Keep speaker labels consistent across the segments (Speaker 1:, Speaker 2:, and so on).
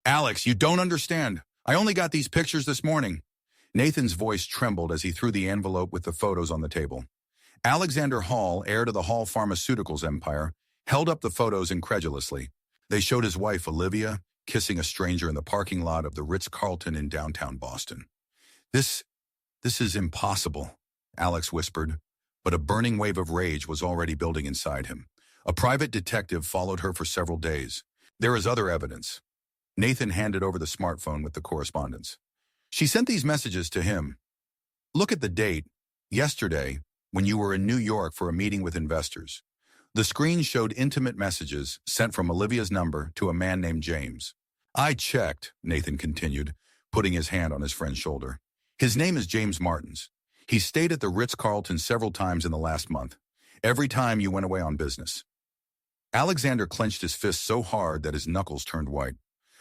Speaker 1: Alex, you don't understand. I only got these pictures this morning. Nathan's voice trembled as he threw the envelope with the photos on the table. Alexander Hall, heir to the Hall Pharmaceuticals empire, held up the photos incredulously. They showed his wife, Olivia, kissing a stranger in the parking lot of the Ritz-Carlton in downtown Boston. This is impossible, Alex whispered, but a burning wave of rage was already building inside him. A private detective followed her for several days. There is other evidence. Nathan handed over the smartphone with the correspondence. She sent these messages to him. Look at the date, yesterday, when you were in New York for a meeting with investors. The screen showed intimate messages sent from Olivia's number to a man named James. I checked, Nathan continued, putting his hand on his friend's shoulder. His name is James Martins. He stayed at the Ritz-Carlton several times in the last month, every time you went away on business. Alexander clenched his fist so hard that his knuckles turned white.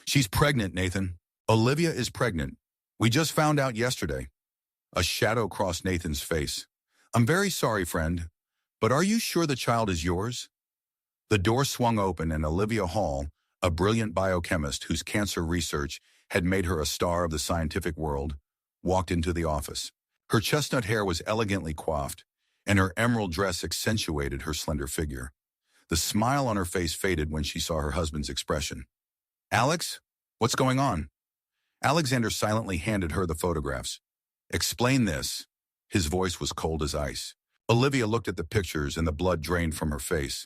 Speaker 1: She's pregnant, Nathan. Olivia is pregnant. We just found out yesterday. A shadow crossed Nathan's face. I'm very sorry, friend, but are you sure the child is yours? The door swung open and Olivia Hall, a brilliant biochemist whose cancer research had made her a star of the scientific world, walked into the office. Her chestnut hair was elegantly coiffed, and her emerald dress accentuated her slender figure. The smile on her face faded when she saw her husband's expression. Alex, what's going on? Alexander silently handed her the photographs. Explain this. His voice was cold as ice. Olivia looked at the pictures and the blood drained from her face.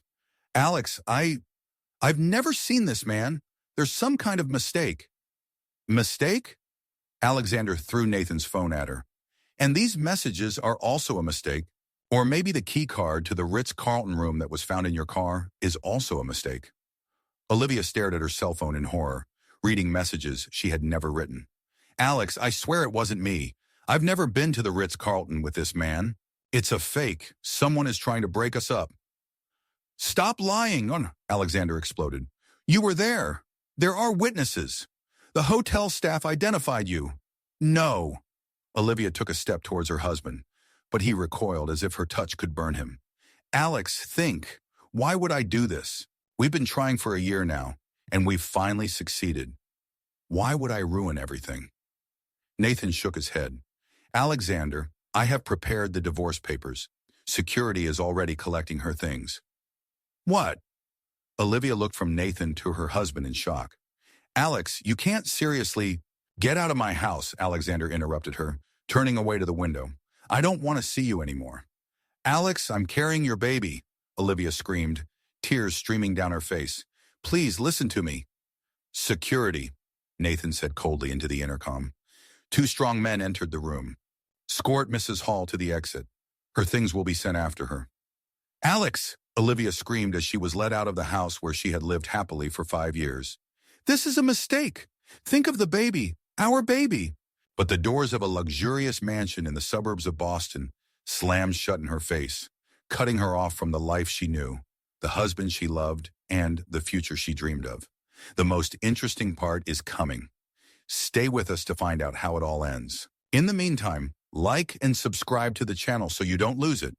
Speaker 1: Alex, I've never seen this man. There's some kind of mistake. Mistake? Alexander threw Nathan's phone at her. And these messages are also a mistake. Or maybe the key card to the Ritz-Carlton room that was found in your car is also a mistake. Olivia stared at her cell phone in horror, reading messages she had never written. Alex, I swear it wasn't me. I've never been to the Ritz-Carlton with this man. It's a fake. Someone is trying to break us up. Stop lying, Alexander exploded. You were there. There are witnesses. The hotel staff identified you. No. Olivia took a step towards her husband, but he recoiled as if her touch could burn him. Alex, think. Why would I do this? We've been trying for a year now, and we've finally succeeded. Why would I ruin everything? Nathan shook his head. Alexander, I have prepared the divorce papers. Security is already collecting her things. What? Olivia looked from Nathan to her husband in shock. Alex, you can't seriously... Get out of my house, Alexander interrupted her, turning away to the window. I don't want to see you anymore. Alex, I'm carrying your baby, Olivia screamed, tears streaming down her face. Please listen to me. Security, Nathan said coldly into the intercom. Two strong men entered the room. Escort Mrs. Hall to the exit. Her things will be sent after her. Alex, Olivia screamed as she was led out of the house where she had lived happily for 5 years. This is a mistake. Think of the baby, our baby. But the doors of a luxurious mansion in the suburbs of Boston slammed shut in her face, cutting her off from the life she knew, the husband she loved, and the future she dreamed of. The most interesting part is coming. Stay with us to find out how it all ends. In the meantime, like and subscribe to the channel so you don't lose it.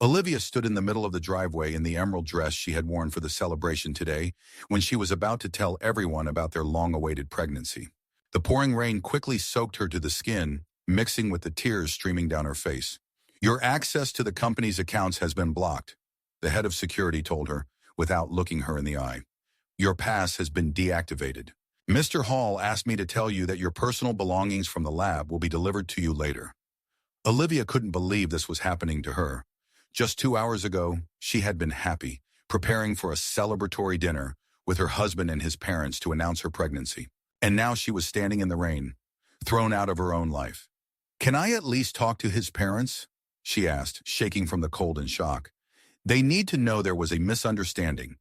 Speaker 1: Olivia stood in the middle of the driveway in the emerald dress she had worn for the celebration today when she was about to tell everyone about their long-awaited pregnancy. The pouring rain quickly soaked her to the skin, mixing with the tears streaming down her face. Your access to the company's accounts has been blocked, the head of security told her, without looking her in the eye. Your pass has been deactivated. Mr. Hall asked me to tell you that your personal belongings from the lab will be delivered to you later. Olivia couldn't believe this was happening to her. Just 2 hours ago, she had been happy, preparing for a celebratory dinner with her husband and his parents to announce her pregnancy. And now she was standing in the rain, thrown out of her own life. Can I at least talk to his parents? She asked, shaking from the cold and shock. They need to know there was a misunderstanding.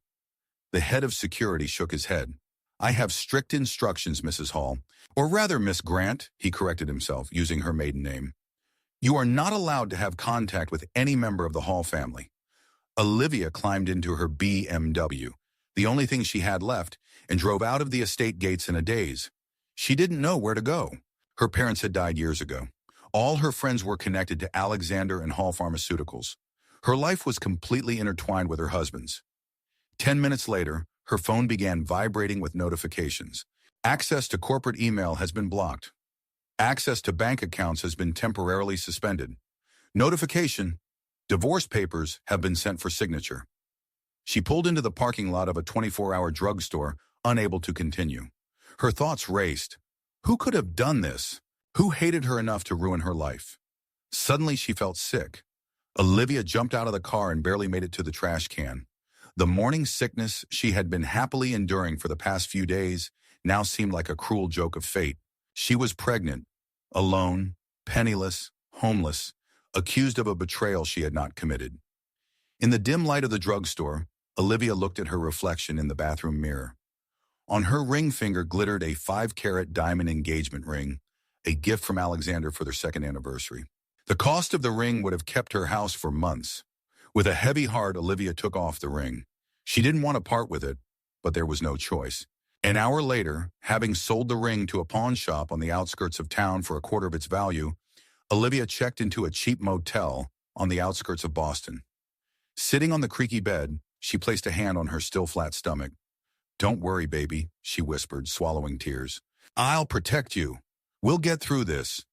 Speaker 1: The head of security shook his head. I have strict instructions, Mrs. Hall. Or rather, Miss Grant, he corrected himself, using her maiden name. You are not allowed to have contact with any member of the Hall family. Olivia climbed into her BMW, the only thing she had left, and drove out of the estate gates in a daze. She didn't know where to go. Her parents had died years ago. All her friends were connected to Alexander and Hall Pharmaceuticals. Her life was completely intertwined with her husband's. 10 minutes later, her phone began vibrating with notifications. Access to corporate email has been blocked. Access to bank accounts has been temporarily suspended. Notification: divorce papers have been sent for signature. She pulled into the parking lot of a 24-hour drugstore, unable to continue. Her thoughts raced. Who could have done this? Who hated her enough to ruin her life? Suddenly she felt sick. Olivia jumped out of the car and barely made it to the trash can. The morning sickness she had been happily enduring for the past few days now seemed like a cruel joke of fate. She was pregnant, alone, penniless, homeless, accused of a betrayal she had not committed. In the dim light of the drugstore, Olivia looked at her reflection in the bathroom mirror. On her ring finger glittered a 5-carat diamond engagement ring, a gift from Alexander for their second anniversary. The cost of the ring would have kept her house for months. With a heavy heart, Olivia took off the ring. She didn't want to part with it, but there was no choice. An hour later, having sold the ring to a pawn shop on the outskirts of town for a quarter of its value, Olivia checked into a cheap motel on the outskirts of Boston. Sitting on the creaky bed, she placed a hand on her still flat stomach. "Don't worry, baby," she whispered, swallowing tears. "I'll protect you. We'll get through this."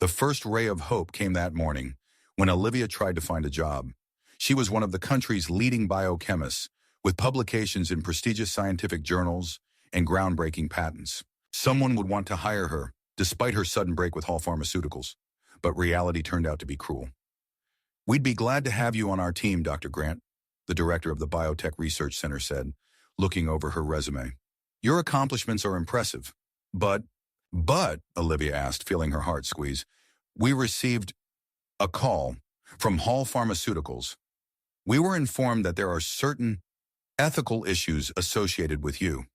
Speaker 1: The first ray of hope came that morning when Olivia tried to find a job. She was one of the country's leading biochemists, with publications in prestigious scientific journals and groundbreaking patents. Someone would want to hire her, despite her sudden break with Hall Pharmaceuticals. But reality turned out to be cruel. "We'd be glad to have you on our team, Dr. Grant," the director of the Biotech Research Center said, looking over her resume. "Your accomplishments are impressive. But, Olivia asked, feeling her heart squeeze, "we received a call from Hall Pharmaceuticals. We were informed that there are certain ethical issues associated with you."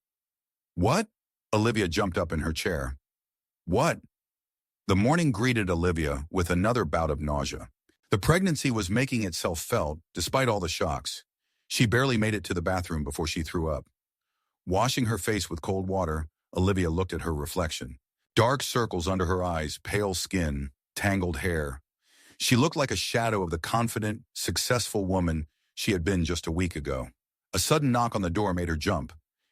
Speaker 1: "What?" Olivia jumped up in her chair. "What?" The morning greeted Olivia with another bout of nausea. The pregnancy was making itself felt, despite all the shocks. She barely made it to the bathroom before she threw up. Washing her face with cold water, Olivia looked at her reflection. Dark circles under her eyes, pale skin, tangled hair. She looked like a shadow of the confident, successful woman she had been just a week ago. A sudden knock on the door made her jump.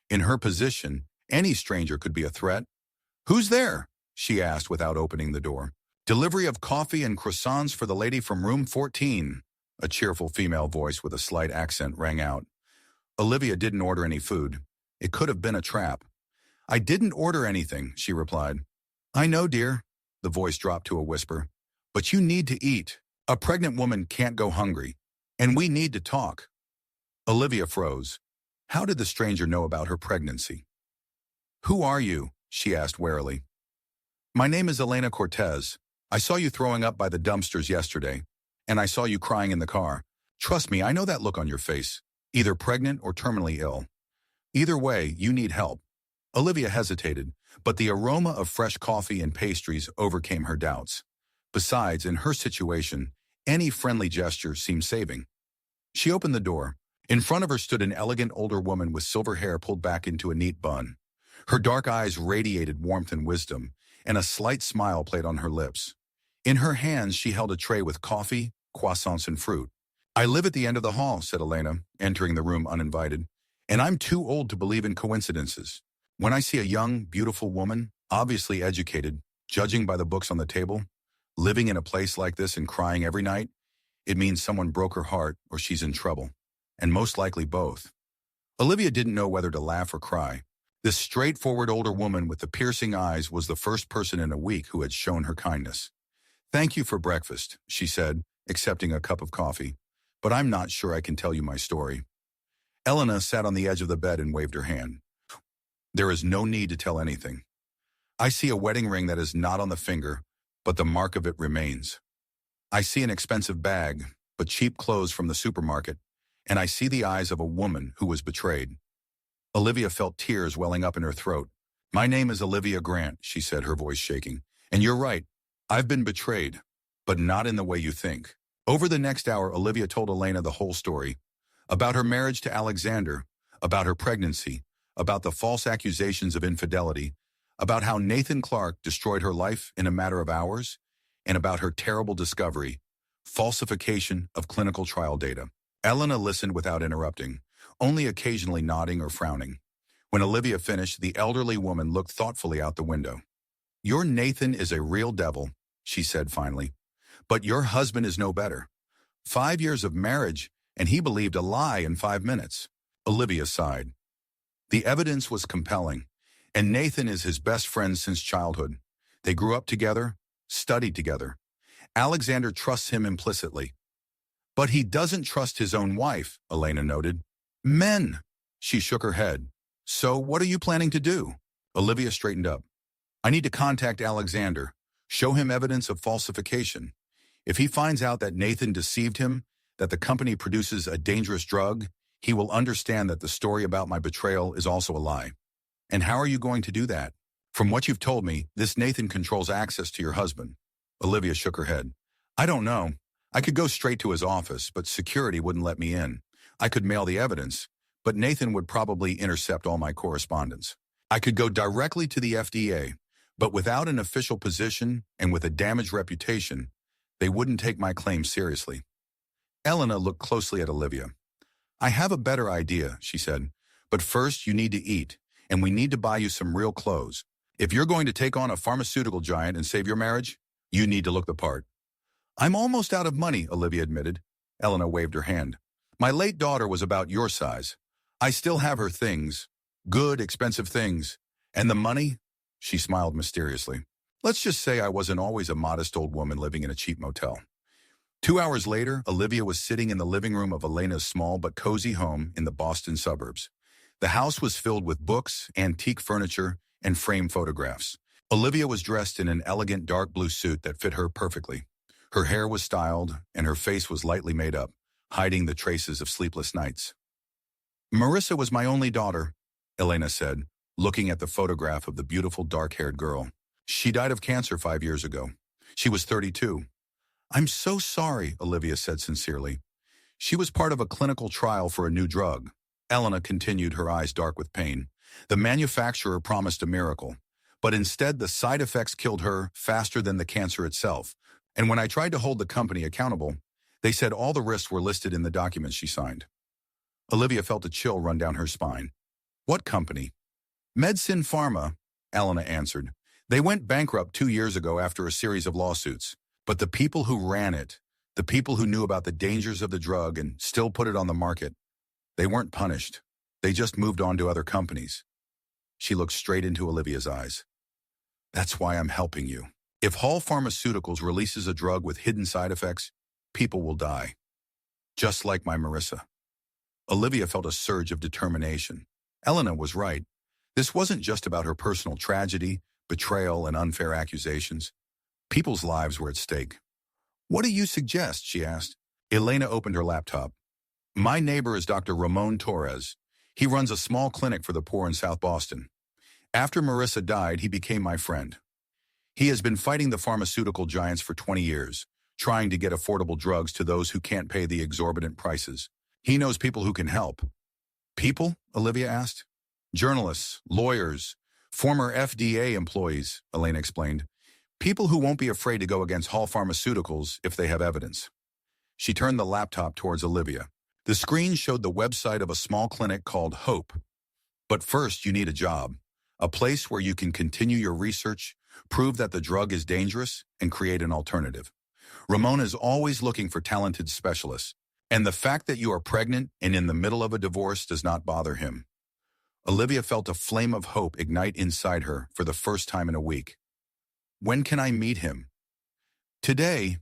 Speaker 1: In her position, any stranger could be a threat. "Who's there?" she asked without opening the door. "Delivery of coffee and croissants for the lady from room 14. A cheerful female voice with a slight accent rang out. Olivia didn't order any food. It could have been a trap. "I didn't order anything," she replied. "I know, dear." The voice dropped to a whisper. "But you need to eat. A pregnant woman can't go hungry. And we need to talk." Olivia froze. How did the stranger know about her pregnancy? "Who are you?" she asked warily. "My name is Elena Cortez. I saw you throwing up by the dumpsters yesterday, and I saw you crying in the car. Trust me, I know that look on your face, either pregnant or terminally ill. Either way, you need help." Olivia hesitated, but the aroma of fresh coffee and pastries overcame her doubts. Besides, in her situation, any friendly gesture seemed saving. She opened the door. In front of her stood an elegant older woman with silver hair pulled back into a neat bun. Her dark eyes radiated warmth and wisdom, and a slight smile played on her lips. In her hands, she held a tray with coffee, croissants, and fruit. "I live at the end of the hall," said Elena, entering the room uninvited, "and I'm too old to believe in coincidences. When I see a young, beautiful woman, obviously educated, judging by the books on the table, living in a place like this and crying every night, it means someone broke her heart or she's in trouble, and most likely both." Olivia didn't know whether to laugh or cry. This straightforward older woman with the piercing eyes was the first person in a week who had shown her kindness. "Thank you for breakfast," she said, accepting a cup of coffee, "but I'm not sure I can tell you my story." Elena sat on the edge of the bed and waved her hand. "There is no need to tell anything. I see a wedding ring that is not on the finger, but the mark of it remains. I see an expensive bag, but cheap clothes from the supermarket, and I see the eyes of a woman who was betrayed." Olivia felt tears welling up in her throat. "My name is Olivia Grant," she said, her voice shaking. "And you're right. I've been betrayed, but not in the way you think." Over the next hour, Olivia told Elena the whole story. About her marriage to Alexander, about her pregnancy, about the false accusations of infidelity, about how Nathan Clarke destroyed her life in a matter of hours, and about her terrible discovery, falsification of clinical trial data. Elena listened without interrupting, only occasionally nodding or frowning. When Olivia finished, the elderly woman looked thoughtfully out the window. "Your Nathan is a real devil," she said finally. "But your husband is no better. 5 years of marriage, and he believed a lie in 5 minutes." Olivia sighed. The evidence was compelling, and Nathan is his best friend since childhood. They grew up together, studied together. Alexander trusts him implicitly. "But he doesn't trust his own wife," Elena noted. "Men." She shook her head. "So what are you planning to do?" Olivia straightened up. "I need to contact Alexander, show him evidence of falsification. If he finds out that Nathan deceived him, that the company produces a dangerous drug, he will understand that the story about my betrayal is also a lie." "And how are you going to do that?" "From what you've told me, this Nathan controls access to your husband." Olivia shook her head. "I don't know. I could go straight to his office, but security wouldn't let me in. I could mail the evidence, but Nathan would probably intercept all my correspondence. I could go directly to the FDA, but without an official position and with a damaged reputation, they wouldn't take my claims seriously." Elena looked closely at Olivia. "I have a better idea," she said, "but first you need to eat, and we need to buy you some real clothes. If you're going to take on a pharmaceutical giant and save your marriage, you need to look the part." "I'm almost out of money," Olivia admitted. Elena waved her hand. "My late daughter was about your size. I still have her things, good, expensive things. And the money?" She smiled mysteriously. "Let's just say I wasn't always a modest old woman living in a cheap motel." 2 hours later, Olivia was sitting in the living room of Elena's small but cozy home in the Boston suburbs. The house was filled with books, antique furniture, and framed photographs. Olivia was dressed in an elegant dark blue suit that fit her perfectly. Her hair was styled, and her face was lightly made up, hiding the traces of sleepless nights. "Marissa was my only daughter," Elena said, looking at the photograph of the beautiful dark-haired girl. "She died of cancer 5 years ago. She was 32. "I'm so sorry," Olivia said sincerely. "She was part of a clinical trial for a new drug." Elena continued, her eyes dark with pain. "The manufacturer promised a miracle, but instead the side effects killed her faster than the cancer itself. And when I tried to hold the company accountable, they said all the risks were listed in the documents she signed." Olivia felt a chill run down her spine. "What company?" "Medicine Pharma," Elena answered. "They went bankrupt 2 years ago after a series of lawsuits. But the people who ran it, the people who knew about the dangers of the drug and still put it on the market, they weren't punished. They just moved on to other companies." She looked straight into Olivia's eyes. "That's why I'm helping you. If Hall Pharmaceuticals releases a drug with hidden side effects, people will die. Just like my Marissa." Olivia felt a surge of determination. Elena was right. This wasn't just about her personal tragedy, betrayal, and unfair accusations. People's lives were at stake. "What do you suggest?" she asked. Elena opened her laptop. "My neighbor is Dr. Ramón Torres. He runs a small clinic for the poor in South Boston. After Marissa died, he became my friend. He has been fighting the pharmaceutical giants for 20 years, trying to get affordable drugs to those who can't pay the exorbitant prices. He knows people who can help." "People?" Olivia asked. "Journalists, lawyers, former FDA employees," Elena explained. "People who won't be afraid to go against Hall Pharmaceuticals if they have evidence." She turned the laptop towards Olivia. The screen showed the website of a small clinic called Hope. "But first, you need a job, a place where you can continue your research, prove that the drug is dangerous, and create an alternative. Ramón is always looking for talented specialists, and the fact that you are pregnant and in the middle of a divorce does not bother him." Olivia felt a flame of hope ignite inside her for the first time in a week. "When can I meet him?" "Today,"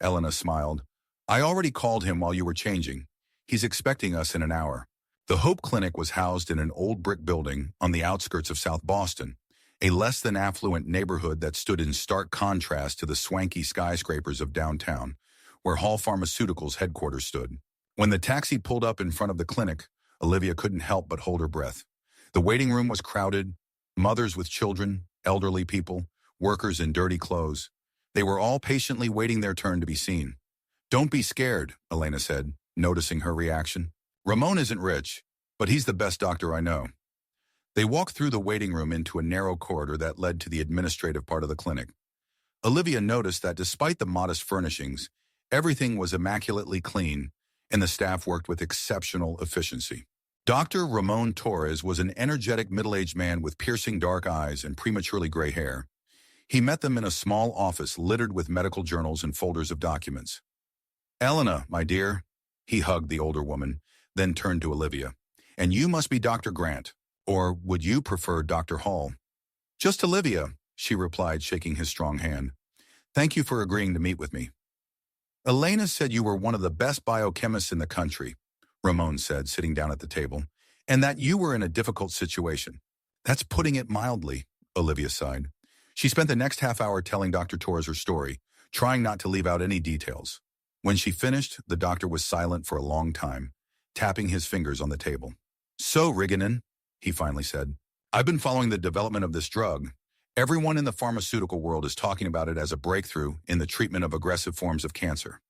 Speaker 1: Elena smiled. "I already called him while you were changing. He's expecting us in an hour." The Hope Clinic was housed in an old brick building on the outskirts of South Boston, a less than affluent neighborhood that stood in stark contrast to the swanky skyscrapers of downtown, where Hall Pharmaceuticals headquarters stood. When the taxi pulled up in front of the clinic, Olivia couldn't help but hold her breath. The waiting room was crowded, mothers with children, elderly people, workers in dirty clothes. They were all patiently waiting their turn to be seen. "Don't be scared," Elena said, noticing her reaction. "Ramón isn't rich, but he's the best doctor I know." They walked through the waiting room into a narrow corridor that led to the administrative part of the clinic. Olivia noticed that despite the modest furnishings, everything was immaculately clean, and the staff worked with exceptional efficiency. Dr. Ramón Torres was an energetic middle-aged man with piercing dark eyes and prematurely gray hair. He met them in a small office littered with medical journals and folders of documents. "Elena, my dear," he hugged the older woman, then turned to Olivia. "And you must be Dr. Grant, or would you prefer Dr. Hall?" "Just Olivia," she replied, shaking his strong hand. "Thank you for agreeing to meet with me." "Elena said you were one of the best biochemists in the country," Ramón said, sitting down at the table, "and that you were in a difficult situation." "That's putting it mildly," Olivia sighed. She spent the next half hour telling Dr. Torres her story, trying not to leave out any details. When she finished, the doctor was silent for a long time, tapping his fingers on the table. "So, Rigginen," he finally said, "I've been following the development of this drug. Everyone in the pharmaceutical world is talking about it as a breakthrough in the treatment of aggressive forms of cancer."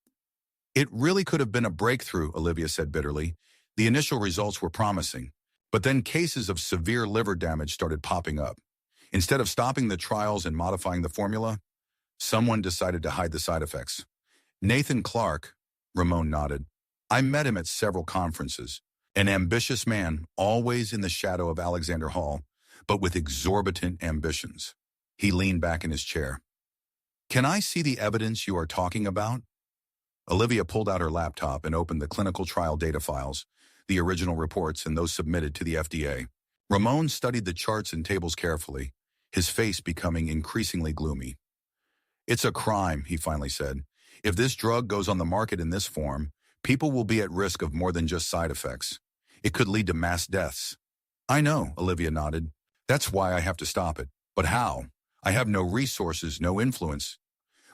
Speaker 1: "It really could have been a breakthrough," Olivia said bitterly. "The initial results were promising, but then cases of severe liver damage started popping up. Instead of stopping the trials and modifying the formula, someone decided to hide the side effects. Nathan Clarke," Ramón nodded. "I met him at several conferences. An ambitious man, always in the shadow of Alexander Hall, but with exorbitant ambitions." He leaned back in his chair. "Can I see the evidence you are talking about?" Olivia pulled out her laptop and opened the clinical trial data files, the original reports and those submitted to the FDA. Ramón studied the charts and tables carefully, his face becoming increasingly gloomy. "It's a crime," he finally said. "If this drug goes on the market in this form, people will be at risk of more than just side effects. It could lead to mass deaths." "I know," Olivia nodded. "That's why I have to stop it. But how? I have no resources, no influence."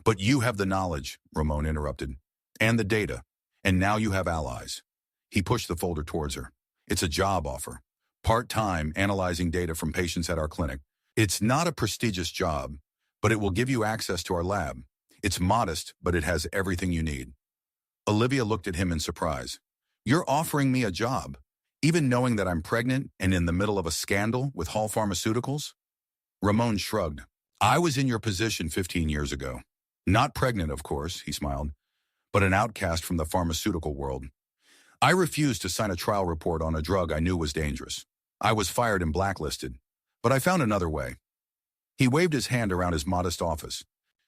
Speaker 1: "But you have the knowledge," Ramón interrupted, "and the data. And now you have allies." He pushed the folder towards her. "It's a job offer. Part-time, analyzing data from patients at our clinic. It's not a prestigious job, but it will give you access to our lab. It's modest, but it has everything you need." Olivia looked at him in surprise. "You're offering me a job, even knowing that I'm pregnant and in the middle of a scandal with Hall Pharmaceuticals?" Ramón shrugged. "I was in your position 15 years ago. Not pregnant, of course," he smiled, "but an outcast from the pharmaceutical world. I refused to sign a trial report on a drug I knew was dangerous. I was fired and blacklisted, but I found another way." He waved his hand around his modest office.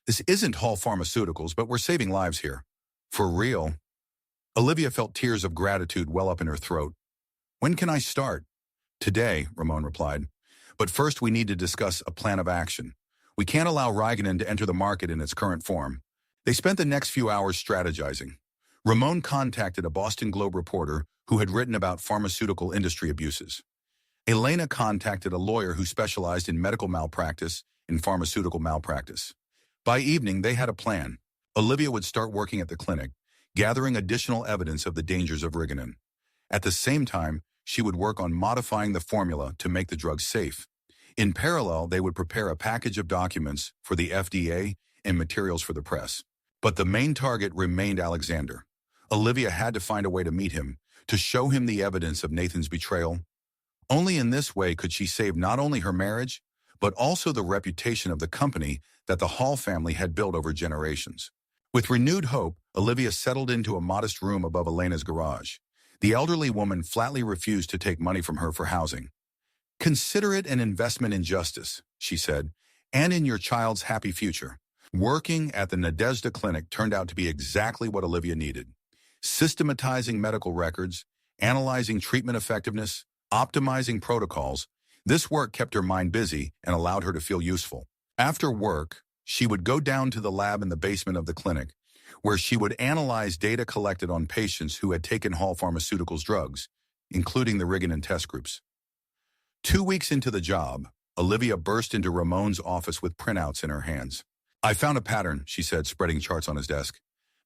Speaker 1: "This isn't Hall Pharmaceuticals, but we're saving lives here." "For real?" Olivia felt tears of gratitude well up in her throat. "When can I start?" "Today," Ramón replied. "But first we need to discuss a plan of action. We can't allow Riganin to enter the market in its current form." They spent the next few hours strategizing. Ramón contacted a Boston Globe reporter who had written about pharmaceutical industry abuses. Elena contacted a lawyer who specialized in medical malpractice and pharmaceutical malpractice. By evening, they had a plan. Olivia would start working at the clinic, gathering additional evidence of the dangers of Riganin. At the same time, she would work on modifying the formula to make the drug safe. In parallel, they would prepare a package of documents for the FDA and materials for the press. But the main target remained Alexander. Olivia had to find a way to meet him, to show him the evidence of Nathan's betrayal. Only in this way could she save not only her marriage, but also the reputation of the company that the Hall family had built over generations. With renewed hope, Olivia settled into a modest room above Elena's garage. The elderly woman flatly refused to take money from her for housing. "Consider it an investment in justice," she said, "and in your child's happy future." Working at the Nadezhda Clinic turned out to be exactly what Olivia needed. Systematizing medical records, analyzing treatment effectiveness, optimizing protocols, this work kept her mind busy and allowed her to feel useful. After work, she would go down to the lab in the basement of the clinic, where she would analyze data collected on patients who had taken Hall Pharmaceuticals drugs, including the Riganin test groups. 2 weeks into the job, Olivia burst into Ramón's office with printouts in her hands. "I found a pattern," she said, spreading charts on his desk.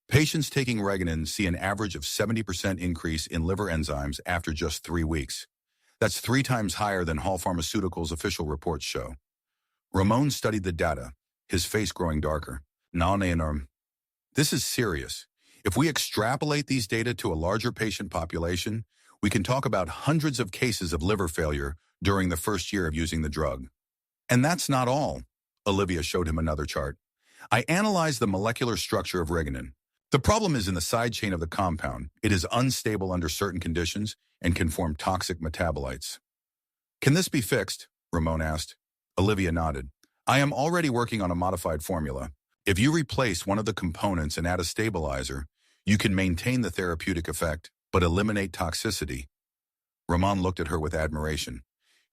Speaker 1: "Patients taking Riganin see an average of 70% increase in liver enzymes after just 3 weeks. That's 3 times higher than Hall Pharmaceuticals' official reports show." Ramón studied the data, his face growing darker. "This is serious. If we extrapolate these data to a larger patient population, we can talk about hundreds of cases of liver failure during the first year of using the drug." "And that's not all." Olivia showed him another chart. "I analyzed the molecular structure of Riganin. The problem is in the side chain of the compound. It is unstable under certain conditions, and can form toxic metabolites. Can this be fixed? Ramón asked. Olivia nodded. I am already working on a modified formula. If you replace one of the components and add a stabilizer, you can maintain the therapeutic effect, but eliminate toxicity. Ramón looked at her with admiration.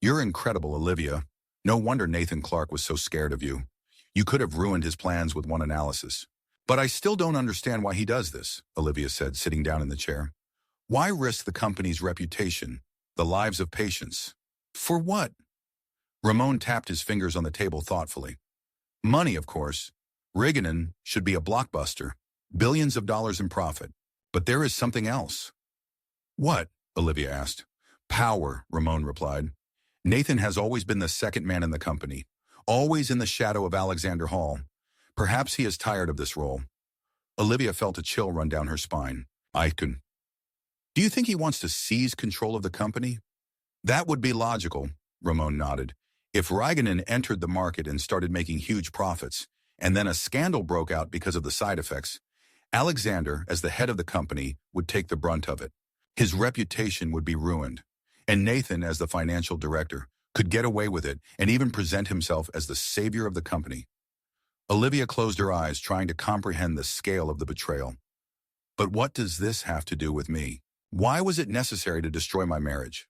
Speaker 1: You're incredible, Olivia. No wonder Nathan Clarke was so scared of you. You could have ruined his plans with one analysis. But I still don't understand why he does this, Olivia said, sitting down in the chair. Why risk the company's reputation, the lives of patients? For what? Ramón tapped his fingers on the table thoughtfully. Money, of course. Riganin should be a blockbuster, billions of dollars in profit. But there is something else. What? Olivia asked. Power, Ramón replied. Nathan has always been the second man in the company, always in the shadow of Alexander Hall. Perhaps he is tired of this role. Olivia felt a chill run down her spine. Tycoon. Do you think he wants to seize control of the company? That would be logical, Ramón nodded. If Riganin entered the market and started making huge profits, and then a scandal broke out because of the side effects, Alexander, as the head of the company, would take the brunt of it. His reputation would be ruined, and Nathan, as the financial director, could get away with it and even present himself as the savior of the company. Olivia closed her eyes, trying to comprehend the scale of the betrayal. But what does this have to do with me? Why was it necessary to destroy my marriage?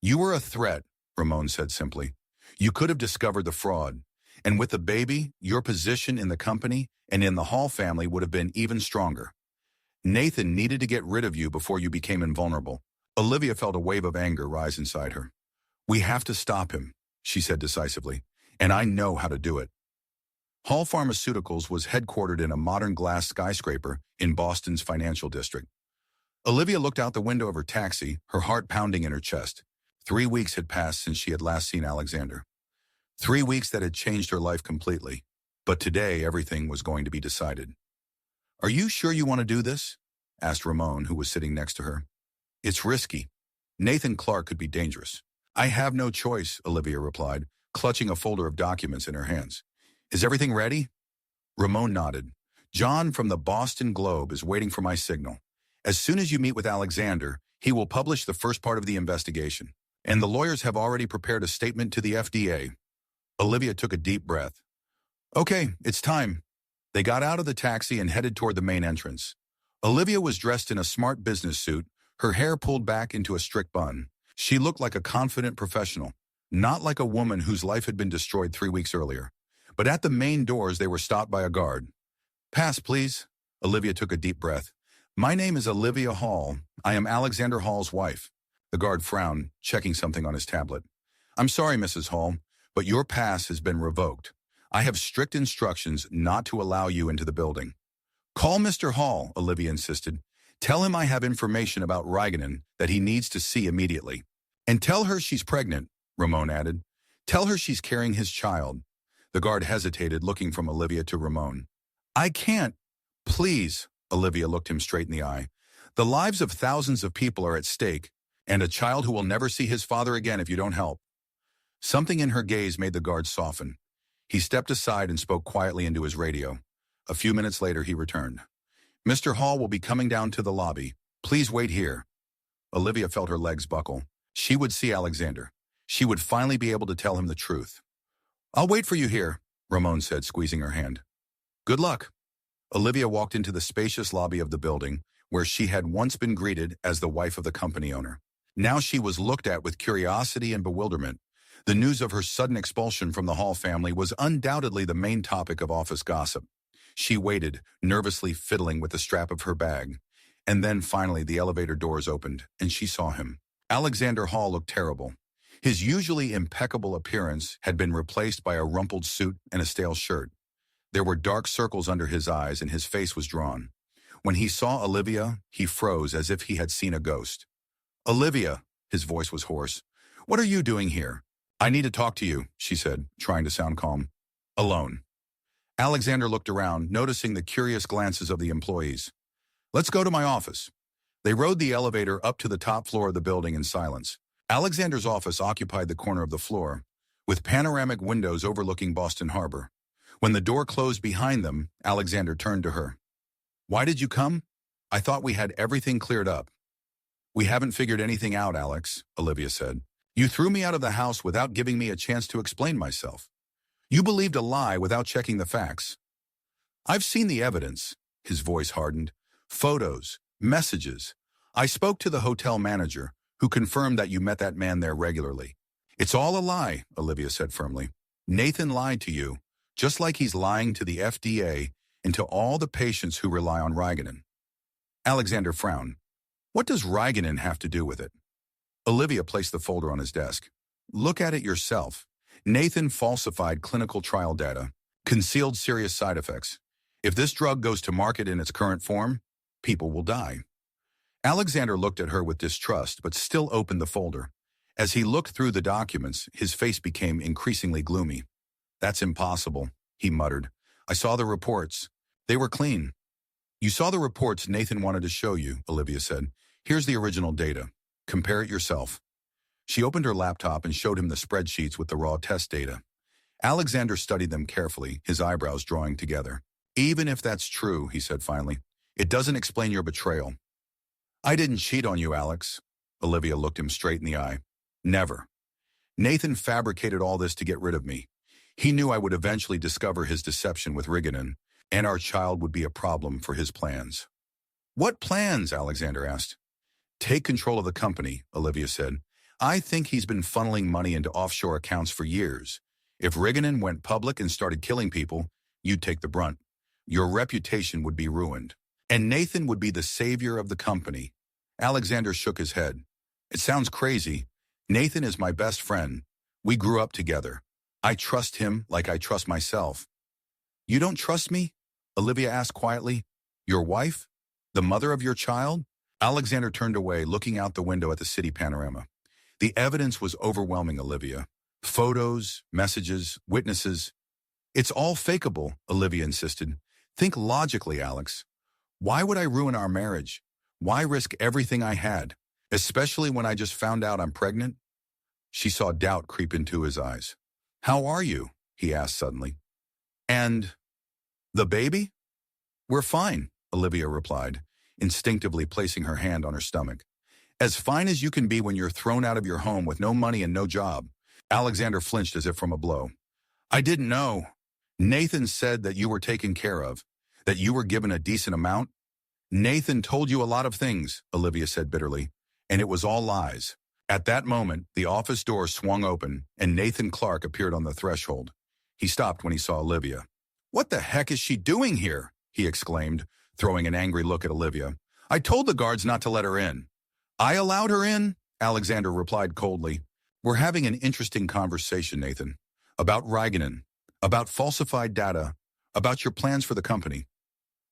Speaker 1: You were a threat, Ramón said simply. You could have discovered the fraud, and with the baby, your position in the company and in the Hall family would have been even stronger. Nathan needed to get rid of you before you became invulnerable. Olivia felt a wave of anger rise inside her. We have to stop him, she said decisively, and I know how to do it. Hall Pharmaceuticals was headquartered in a modern glass skyscraper in Boston's financial district. Olivia looked out the window of her taxi, her heart pounding in her chest. 3 weeks had passed since she had last seen Alexander. 3 weeks that had changed her life completely. But today, everything was going to be decided. Are you sure you want to do this? Asked Ramón, who was sitting next to her. It's risky. Nathan Clarke could be dangerous. I have no choice, Olivia replied, clutching a folder of documents in her hands. Is everything ready? Ramón nodded. John from the Boston Globe is waiting for my signal. As soon as you meet with Alexander, he will publish the first part of the investigation. And the lawyers have already prepared a statement to the FDA. Olivia took a deep breath. Okay, it's time. They got out of the taxi and headed toward the main entrance. Olivia was dressed in a smart business suit, her hair pulled back into a strict bun. She looked like a confident professional, not like a woman whose life had been destroyed 3 weeks earlier. But at the main doors, they were stopped by a guard. Pass, please. Olivia took a deep breath. My name is Olivia Hall. I am Alexander Hall's wife. The guard frowned, checking something on his tablet. I'm sorry, Mrs. Hall, but your pass has been revoked. I have strict instructions not to allow you into the building. Call Mr. Hall, Olivia insisted. Tell him I have information about Riganin that he needs to see immediately. And tell her she's pregnant, Ramón added. Tell her she's carrying his child. The guard hesitated, looking from Olivia to Ramón. I can't. Please, Olivia looked him straight in the eye. The lives of thousands of people are at stake, and a child who will never see his father again if you don't help. Something in her gaze made the guard soften. He stepped aside and spoke quietly into his radio. A few minutes later, he returned. Mr. Hall will be coming down to the lobby. Please wait here. Olivia felt her legs buckle. She would see Alexander. She would finally be able to tell him the truth. I'll wait for you here, Ramón said, squeezing her hand. Good luck. Olivia walked into the spacious lobby of the building, where she had once been greeted as the wife of the company owner. Now she was looked at with curiosity and bewilderment. The news of her sudden expulsion from the Hall family was undoubtedly the main topic of office gossip. She waited, nervously fiddling with the strap of her bag. And then finally the elevator doors opened, and she saw him. Alexander Hall looked terrible. His usually impeccable appearance had been replaced by a rumpled suit and a stale shirt. There were dark circles under his eyes, and his face was drawn. When he saw Olivia, he froze as if he had seen a ghost. Olivia, his voice was hoarse. What are you doing here? I need to talk to you, she said, trying to sound calm. Alone. Alexander looked around, noticing the curious glances of the employees. Let's go to my office. They rode the elevator up to the top floor of the building in silence. Alexander's office occupied the corner of the floor, with panoramic windows overlooking Boston Harbor. When the door closed behind them, Alexander turned to her. Why did you come? I thought we had everything cleared up. We haven't figured anything out, Alex, Olivia said. You threw me out of the house without giving me a chance to explain myself. You believed a lie without checking the facts. I've seen the evidence, his voice hardened. Photos, messages. I spoke to the hotel manager, who confirmed that you met that man there regularly. It's all a lie, Olivia said firmly. Nathan lied to you, just like he's lying to the FDA and to all the patients who rely on Riganin. Alexander frowned. What does Riganin have to do with it? Olivia placed the folder on his desk. Look at it yourself. Nathan falsified clinical trial data, concealed serious side effects. If this drug goes to market in its current form, people will die. Alexander looked at her with distrust, but still opened the folder. As he looked through the documents, his face became increasingly gloomy. That's impossible, he muttered. I saw the reports. They were clean. You saw the reports Nathan wanted to show you, Olivia said. Here's the original data. Compare it yourself. She opened her laptop and showed him the spreadsheets with the raw test data. Alexander studied them carefully, his eyebrows drawing together. Even if that's true, he said finally, it doesn't explain your betrayal. I didn't cheat on you, Alex. Olivia looked him straight in the eye. Never. Nathan fabricated all this to get rid of me. He knew I would eventually discover his deception with Riganin, and our child would be a problem for his plans. What plans? Alexander asked. Take control of the company, Olivia said. I think he's been funneling money into offshore accounts for years. If Riganin went public and started killing people, you'd take the brunt. Your reputation would be ruined. And Nathan would be the savior of the company. Alexander shook his head. It sounds crazy. Nathan is my best friend. We grew up together. I trust him like I trust myself. You don't trust me? Olivia asked quietly. Your wife? The mother of your child? Alexander turned away, looking out the window at the city panorama. The evidence was overwhelming, Olivia. Photos, messages, witnesses. It's all fakeable, Olivia insisted. Think logically, Alex. Why would I ruin our marriage? Why risk everything I had, especially when I just found out I'm pregnant? She saw doubt creep into his eyes. How are you? He asked suddenly. And the baby? We're fine, Olivia replied, instinctively placing her hand on her stomach. As fine as you can be when you're thrown out of your home with no money and no job. Alexander flinched as if from a blow. I didn't know. Nathan said that you were taken care of, that you were given a decent amount. Nathan told you a lot of things, Olivia said bitterly, and it was all lies. At that moment, the office door swung open, and Nathan Clarke appeared on the threshold. He stopped when he saw Olivia. What the heck is she doing here? He exclaimed, throwing an angry look at Olivia. I told the guards not to let her in. I allowed her in? Alexander replied coldly. We're having an interesting conversation, Nathan. About Riganin, about falsified data, about your plans for the company.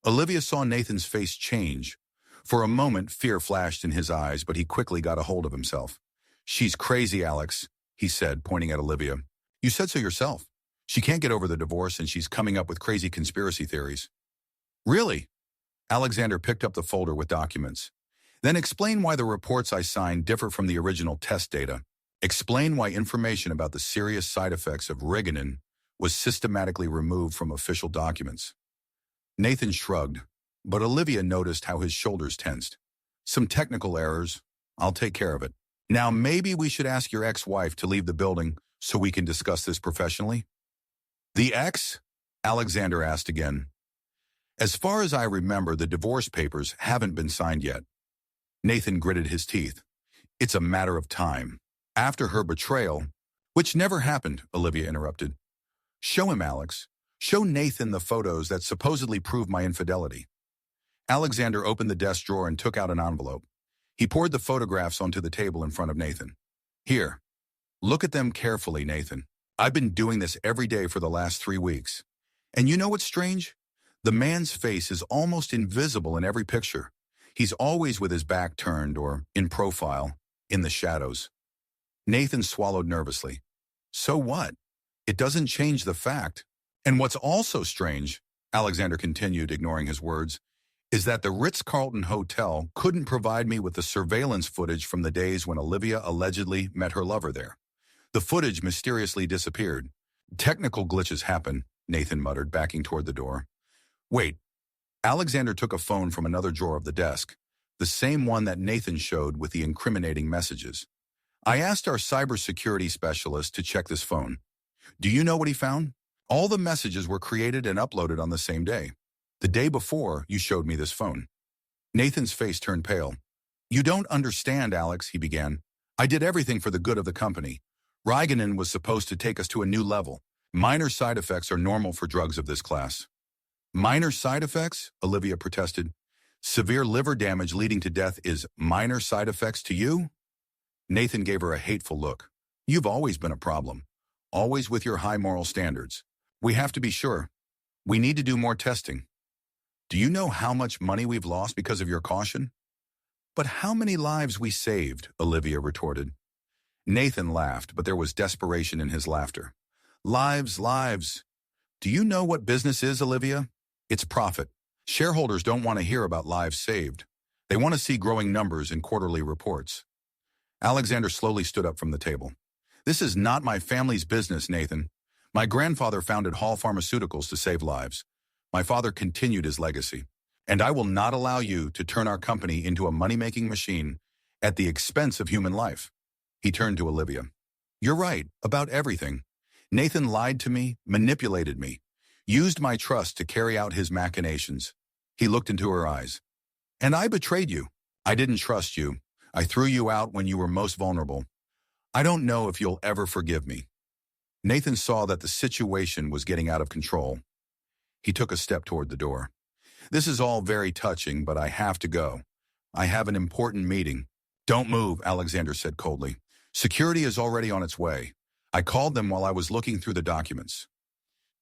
Speaker 1: Olivia saw Nathan's face change. For a moment, fear flashed in his eyes, but he quickly got a hold of himself. She's crazy, Alex, he said, pointing at Olivia. You said so yourself. She can't get over the divorce, and she's coming up with crazy conspiracy theories. Really? Alexander picked up the folder with documents. Then explain why the reports I signed differ from the original test data. Explain why information about the serious side effects of Riganin was systematically removed from official documents. Nathan shrugged, but Olivia noticed how his shoulders tensed. Some technical errors. I'll take care of it. Now maybe we should ask your ex-wife to leave the building so we can discuss this professionally. The ex? Alexander asked again. As far as I remember, the divorce papers haven't been signed yet. Nathan gritted his teeth. It's a matter of time. After her betrayal, which never happened, Olivia interrupted. Show him, Alex. Show Nathan the photos that supposedly prove my infidelity. Alexander opened the desk drawer and took out an envelope. He poured the photographs onto the table in front of Nathan. Here, look at them carefully, Nathan. I've been doing this every day for the last 3 weeks. And you know what's strange? The man's face is almost invisible in every picture. He's always with his back turned or, in profile, in the shadows. Nathan swallowed nervously. So what? It doesn't change the fact. And what's also strange, Alexander continued, ignoring his words, is that the Ritz-Carlton Hotel couldn't provide me with the surveillance footage from the days when Olivia allegedly met her lover there. The footage mysteriously disappeared. Technical glitches happen, Nathan muttered, backing toward the door. Wait. Alexander took a phone from another drawer of the desk. the same one that Nathan showed with the incriminating messages. I asked our cybersecurity specialist to check this phone. Do you know what he found? All the messages were created and uploaded on the same day. The day before, you showed me this phone. Nathan's face turned pale. You don't understand, Alex, he began. I did everything for the good of the company. Riganin was supposed to take us to a new level. Minor side effects are normal for drugs of this class. Minor side effects? Olivia protested. Severe liver damage leading to death is minor side effects to you? Nathan gave her a hateful look. You've always been a problem. Always with your high moral standards. We have to be sure. We need to do more testing. Do you know how much money we've lost because of your caution? But how many lives we saved, Olivia retorted. Nathan laughed, but there was desperation in his laughter. Lives, lives. Do you know what business is, Olivia? It's profit. Shareholders don't want to hear about lives saved. They want to see growing numbers in quarterly reports. Alexander slowly stood up from the table. This is not my family's business, Nathan. My grandfather founded Hall Pharmaceuticals to save lives. My father continued his legacy. And I will not allow you to turn our company into a money-making machine at the expense of human life. He turned to Olivia. You're right about everything. Nathan lied to me, manipulated me, used my trust to carry out his machinations. He looked into her eyes. And I betrayed you. I didn't trust you. I threw you out when you were most vulnerable. I don't know if you'll ever forgive me. Nathan saw that the situation was getting out of control. He took a step toward the door. This is all very touching, but I have to go. I have an important meeting. Don't move, Alexander said coldly. Security is already on its way. I called them while I was looking through the documents.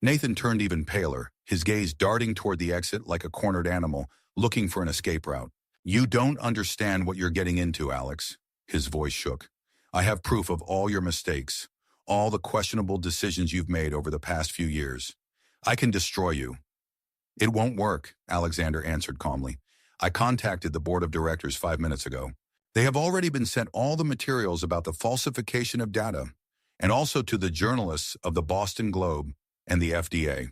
Speaker 1: Nathan turned even paler, his gaze darting toward the exit like a cornered animal, looking for an escape route. You don't understand what you're getting into, Alex. His voice shook. I have proof of all your mistakes, all the questionable decisions you've made over the past few years. I can destroy you. It won't work, Alexander answered calmly. I contacted the board of directors 5 minutes ago. They have already been sent all the materials about the falsification of data, and also to the journalists of the Boston Globe and the FDA.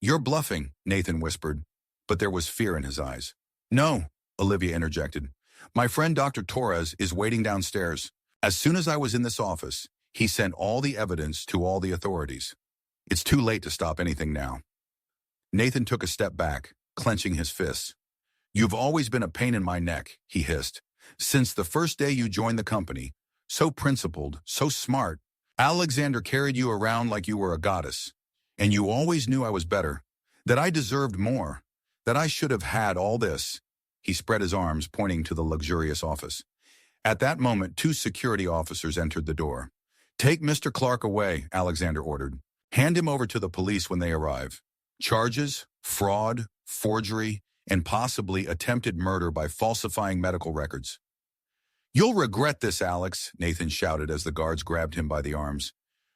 Speaker 1: You're bluffing, Nathan whispered, but there was fear in his eyes. No, Olivia interjected. My friend Dr. Torres is waiting downstairs. As soon as I was in this office, he sent all the evidence to all the authorities. It's too late to stop anything now. Nathan took a step back, clenching his fists. You've always been a pain in my neck, he hissed. Since the first day you joined the company, so principled, so smart, Alexander carried you around like you were a goddess. And you always knew I was better, that I deserved more, that I should have had all this. He spread his arms, pointing to the luxurious office. At that moment, 2 security officers entered the door. Take Mr. Clarke away, Alexander ordered. Hand him over to the police when they arrive. Charges, fraud, forgery, and possibly attempted murder by falsifying medical records. You'll regret this, Alex, Nathan shouted as the guards grabbed him by the arms.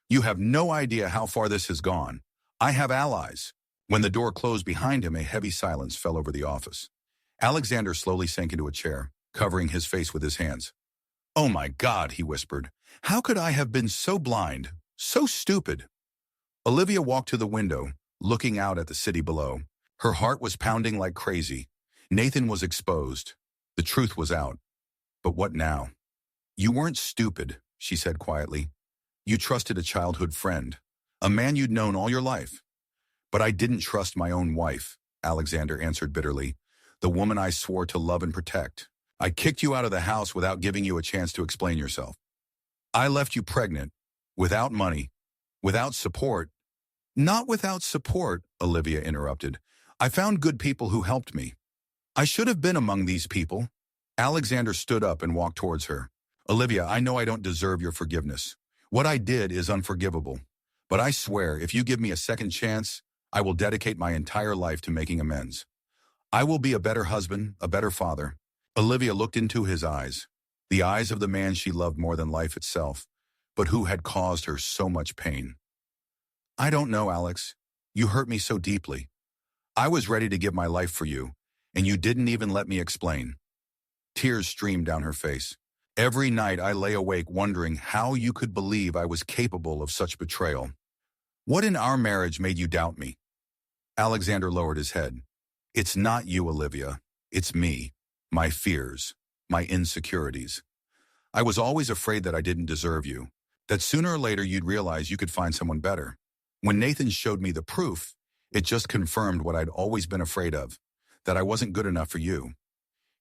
Speaker 1: You have no idea how far this has gone. I have allies. When the door closed behind him, a heavy silence fell over the office. Alexander slowly sank into a chair, covering his face with his hands. Oh my God, he whispered. How could I have been so blind, so stupid? Olivia walked to the window, looking out at the city below. Her heart was pounding like crazy. Nathan was exposed. The truth was out. But what now? You weren't stupid, she said quietly. You trusted a childhood friend, a man you'd known all your life. But I didn't trust my own wife, Alexander answered bitterly, the woman I swore to love and protect. I kicked you out of the house without giving you a chance to explain yourself. I left you pregnant, without money, without support. Not without support, Olivia interrupted. I found good people who helped me. I should have been among these people. Alexander stood up and walked towards her. Olivia, I know I don't deserve your forgiveness. What I did is unforgivable. But I swear, if you give me a second chance, I will dedicate my entire life to making amends. I will be a better husband, a better father. Olivia looked into his eyes, the eyes of the man she loved more than life itself, but who had caused her so much pain. I don't know, Alex. You hurt me so deeply. I was ready to give my life for you, and you didn't even let me explain. Tears streamed down her face. Every night I lay awake wondering how you could believe I was capable of such betrayal. What in our marriage made you doubt me? Alexander lowered his head. It's not you, Olivia. It's me. my fears, my insecurities. I was always afraid that I didn't deserve you, that sooner or later you'd realize you could find someone better. When Nathan showed me the proof, it just confirmed what I'd always been afraid of, that I wasn't good enough for you.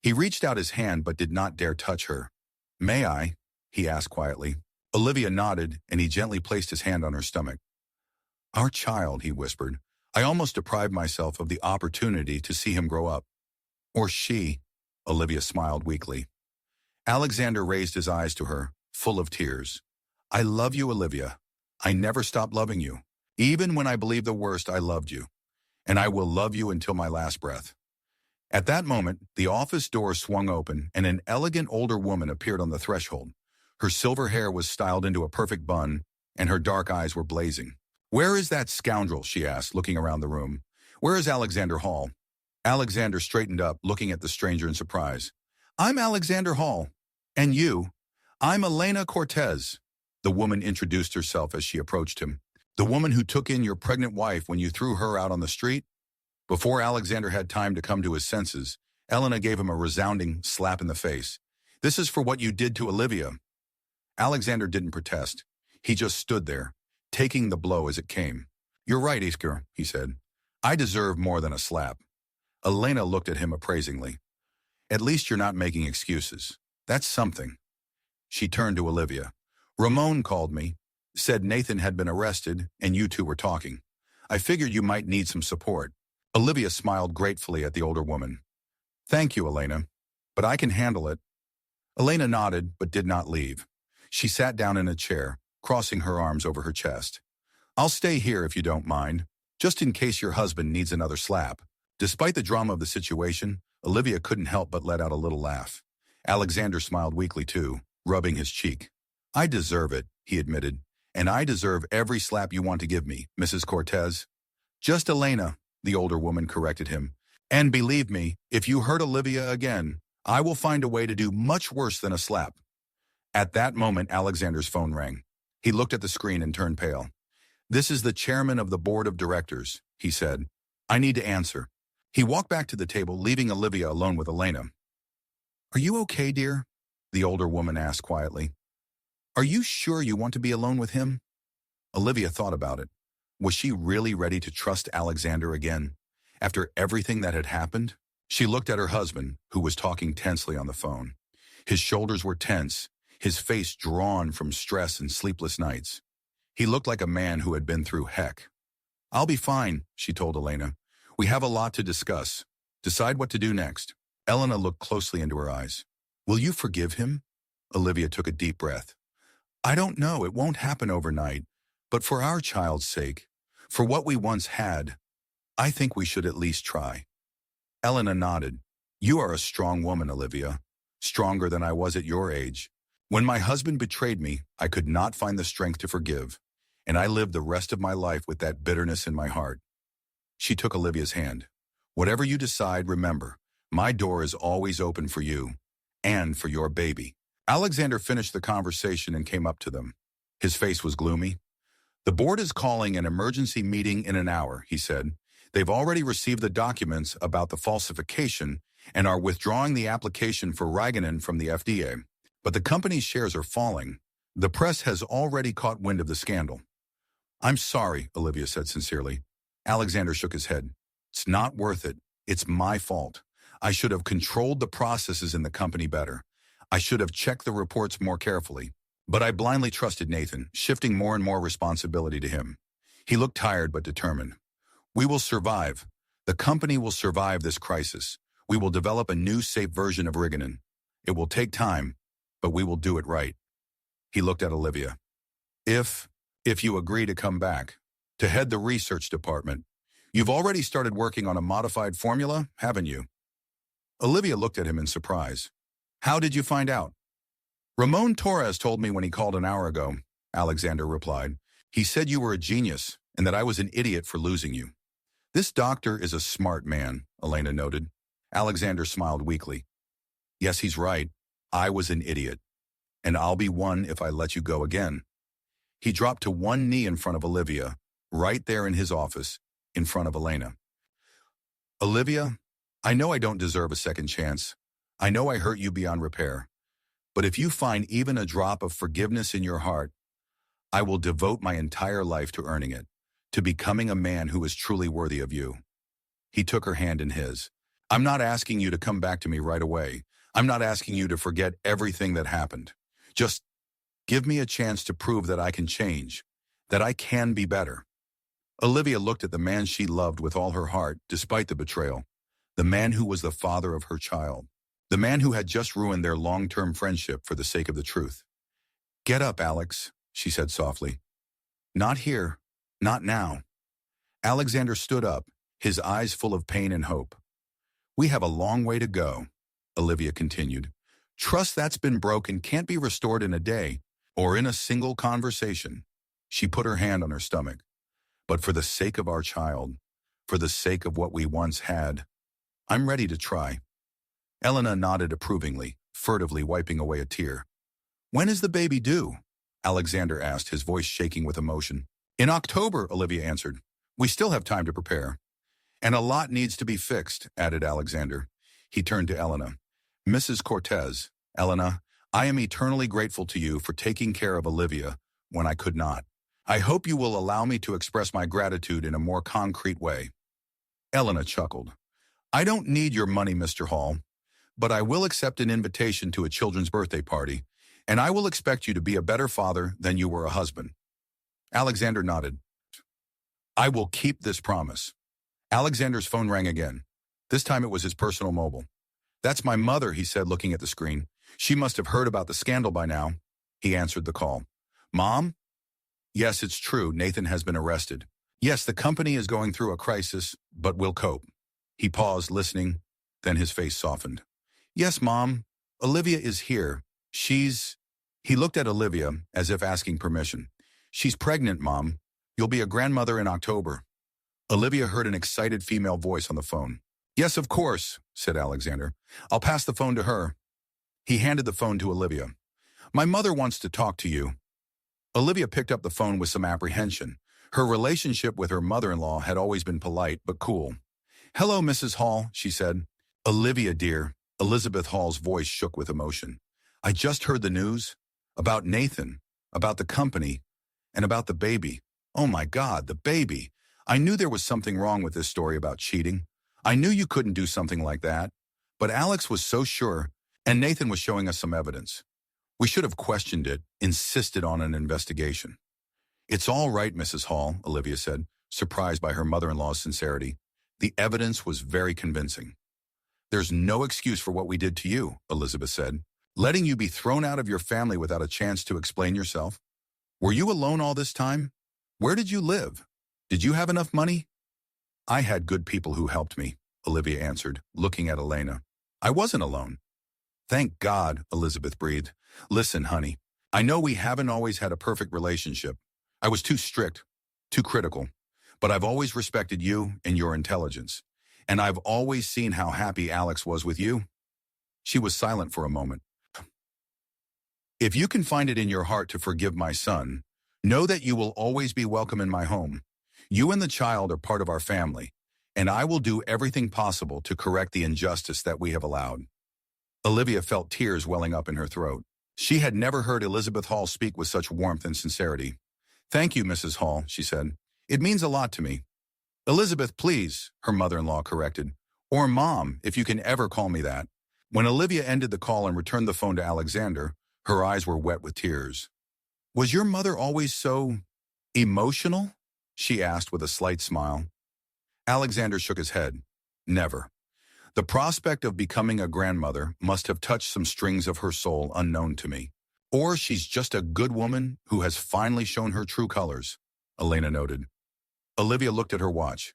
Speaker 1: He reached out his hand but did not dare touch her. May I? He asked quietly. Olivia nodded, and he gently placed his hand on her stomach. Our child, he whispered. I almost deprived myself of the opportunity to see him grow up. Or she, Olivia smiled weakly. Alexander raised his eyes to her, full of tears. I love you, Olivia. I never stopped loving you. Even when I believed the worst, I loved you. And I will love you until my last breath. At that moment, the office door swung open and an elegant older woman appeared on the threshold. Her silver hair was styled into a perfect bun, and her dark eyes were blazing. Where is that scoundrel? She asked, looking around the room. Where is Alexander Hall? Alexander straightened up, looking at the stranger in surprise. I'm Alexander Hall. And you? I'm Elena Cortez. The woman introduced herself as she approached him. The woman who took in your pregnant wife when you threw her out on the street? Before Alexander had time to come to his senses, Elena gave him a resounding slap in the face. This is for what you did to Olivia. Alexander didn't protest. He just stood there, taking the blow as it came. You're right, Isker, he said. I deserve more than a slap. Elena looked at him appraisingly. At least you're not making excuses. That's something. She turned to Olivia. Ramón called me, said Nathan had been arrested and you two were talking. I figured you might need some support. Olivia smiled gratefully at the older woman. Thank you, Elena, but I can handle it. Elena nodded but did not leave. She sat down in a chair, crossing her arms over her chest. I'll stay here if you don't mind, just in case your husband needs another slap. Despite the drama of the situation, Olivia couldn't help but let out a little laugh. Alexander smiled weakly too, rubbing his cheek. I deserve it, he admitted, and I deserve every slap you want to give me, Mrs. Cortez. Just Elena, the older woman corrected him. And believe me, if you hurt Olivia again, I will find a way to do much worse than a slap. At that moment, Alexander's phone rang. He looked at the screen and turned pale. This is the chairman of the board of directors, he said. I need to answer. He walked back to the table, leaving Olivia alone with Elena. Are you okay, dear? The older woman asked quietly. Are you sure you want to be alone with him? Olivia thought about it. Was she really ready to trust Alexander again? After everything that had happened? She looked at her husband, who was talking tensely on the phone. His shoulders were tense, his face drawn from stress and sleepless nights. He looked like a man who had been through heck. I'll be fine, she told Elena. We have a lot to discuss. Decide what to do next. Elena looked closely into her eyes. Will you forgive him? Olivia took a deep breath. I don't know, it won't happen overnight, but for our child's sake, for what we once had, I think we should at least try. Elena nodded. You are a strong woman, Olivia, stronger than I was at your age. When my husband betrayed me, I could not find the strength to forgive, and I lived the rest of my life with that bitterness in my heart. She took Olivia's hand. Whatever you decide, remember, my door is always open for you, and for your baby. Alexander finished the conversation and came up to them. His face was gloomy. The board is calling an emergency meeting in an hour, he said. They've already received the documents about the falsification and are withdrawing the application for Raganin from the FDA. But the company's shares are falling. The press has already caught wind of the scandal. I'm sorry, Olivia said sincerely. Alexander shook his head. It's not worth it. It's my fault. I should have controlled the processes in the company better. I should have checked the reports more carefully. But I blindly trusted Nathan, shifting more and more responsibility to him. He looked tired but determined. We will survive. The company will survive this crisis. We will develop a new safe version of Raganin. It will take time, but we will do it right. He looked at Olivia. If you agree to come back, to head the research department, you've already started working on a modified formula, haven't you? Olivia looked at him in surprise. How did you find out? Ramón Torres told me when he called an hour ago, Alexander replied. He said you were a genius and that I was an idiot for losing you. This doctor is a smart man, Elena noted. Alexander smiled weakly. Yes, he's right. I was an idiot. And I'll be one if I let you go again. He dropped to one knee in front of Olivia, right there in his office, in front of Elena. Olivia, I know I don't deserve a second chance, I know I hurt you beyond repair, but if you find even a drop of forgiveness in your heart, I will devote my entire life to earning it, to becoming a man who is truly worthy of you." He took her hand in his. "I'm not asking you to come back to me right away. I'm not asking you to forget everything that happened. Just give me a chance to prove that I can change, that I can be better." Olivia looked at the man she loved with all her heart, despite the betrayal. The man who was the father of her child. The man who had just ruined their long-term friendship for the sake of the truth. "Get up, Alex," she said softly. "Not here. Not now." Alexander stood up, his eyes full of pain and hope. "We have a long way to go," Olivia continued. "Trust that's been broken can't be restored in a day or in a single conversation." She put her hand on her stomach. "But for the sake of our child, for the sake of what we once had, I'm ready to try." Elena nodded approvingly, furtively wiping away a tear. "When is the baby due?" Alexander asked, his voice shaking with emotion. "In October," Olivia answered. "We still have time to prepare." "And a lot needs to be fixed," added Alexander. He turned to Elena. "Mrs. Cortez, Elena, I am eternally grateful to you for taking care of Olivia when I could not. I hope you will allow me to express my gratitude in a more concrete way." Elena chuckled. "I don't need your money, Mr. Hall, but I will accept an invitation to a children's birthday party, and I will expect you to be a better father than you were a husband." Alexander nodded. "I will keep this promise." Alexander's phone rang again. This time it was his personal mobile. "That's my mother," he said, looking at the screen. "She must have heard about the scandal by now." He answered the call. "Mom?" "Yes, it's true. Nathan has been arrested. Yes, the company is going through a crisis, but we'll cope." He paused, listening, then his face softened. "Yes, Mom. Olivia is here. She's—" He looked at Olivia as if asking permission. "She's pregnant, Mom. You'll be a grandmother in October." Olivia heard an excited female voice on the phone. "Yes, of course," said Alexander. "I'll pass the phone to her." He handed the phone to Olivia. "My mother wants to talk to you." Olivia picked up the phone with some apprehension. Her relationship with her mother-in-law had always been polite but cool. "Hello, Mrs. Hall," she said. "Olivia, dear." Elizabeth Hall's voice shook with emotion. "I just heard the news. About Nathan, about the company, and about the baby. Oh my God, the baby. I knew there was something wrong with this story about cheating. I knew you couldn't do something like that. But Alex was so sure, and Nathan was showing us some evidence. We should have questioned it, insisted on an investigation." "It's all right, Mrs. Hall," Olivia said, surprised by her mother-in-law's sincerity. "The evidence was very convincing." "There's no excuse for what we did to you," Elizabeth said. "Letting you be thrown out of your family without a chance to explain yourself. Were you alone all this time? Where did you live? Did you have enough money?" "I had good people who helped me," Olivia answered, looking at Elena. "I wasn't alone." "Thank God," Elizabeth breathed. "Listen, honey, I know we haven't always had a perfect relationship. I was too strict, too critical, but I've always respected you and your intelligence. And I've always seen how happy Alex was with you." She was silent for a moment. "If you can find it in your heart to forgive my son, know that you will always be welcome in my home. You and the child are part of our family, and I will do everything possible to correct the injustice that we have allowed." Olivia felt tears welling up in her throat. She had never heard Elizabeth Hall speak with such warmth and sincerity. "Thank you, Mrs. Hall," she said. "It means a lot to me." "Elizabeth, please," her mother-in-law corrected. "Or Mom, if you can ever call me that." When Olivia ended the call and returned the phone to Alexander, her eyes were wet with tears. "Was your mother always so emotional?" she asked with a slight smile. Alexander shook his head. "Never. The prospect of becoming a grandmother must have touched some strings of her soul unknown to me. Or she's just a good woman who has finally shown her true colors," Elena noted. Olivia looked at her watch.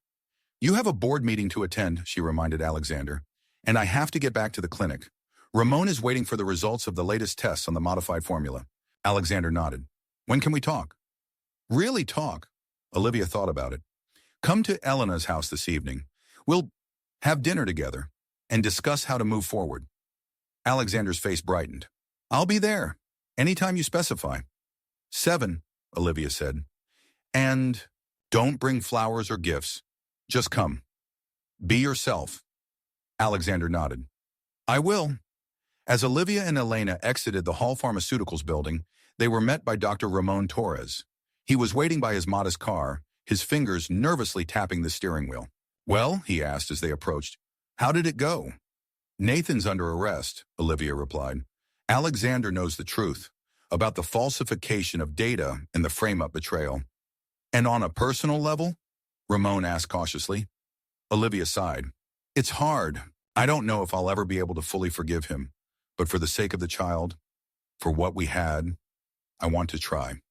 Speaker 1: "You have a board meeting to attend," she reminded Alexander, "and I have to get back to the clinic. Ramón is waiting for the results of the latest tests on the modified formula." Alexander nodded. "When can we talk?" "Really talk?" Olivia thought about it. "Come to Elena's house this evening. We'll have dinner together and discuss how to move forward." Alexander's face brightened. "I'll be there, anytime you specify." 7, Olivia said. "And don't bring flowers or gifts. Just come. Be yourself." Alexander nodded. "I will." As Olivia and Elena exited the Hall Pharmaceuticals building, they were met by Dr. Ramón Torres. He was waiting by his modest car, his fingers nervously tapping the steering wheel. "Well," he asked as they approached, "how did it go?" "Nathan's under arrest," Olivia replied. "Alexander knows the truth about the falsification of data and the frame-up betrayal." "And on a personal level?" Ramón asked cautiously. Olivia sighed. "It's hard. I don't know if I'll ever be able to fully forgive him. But for the sake of the child, for what we had, I want to try."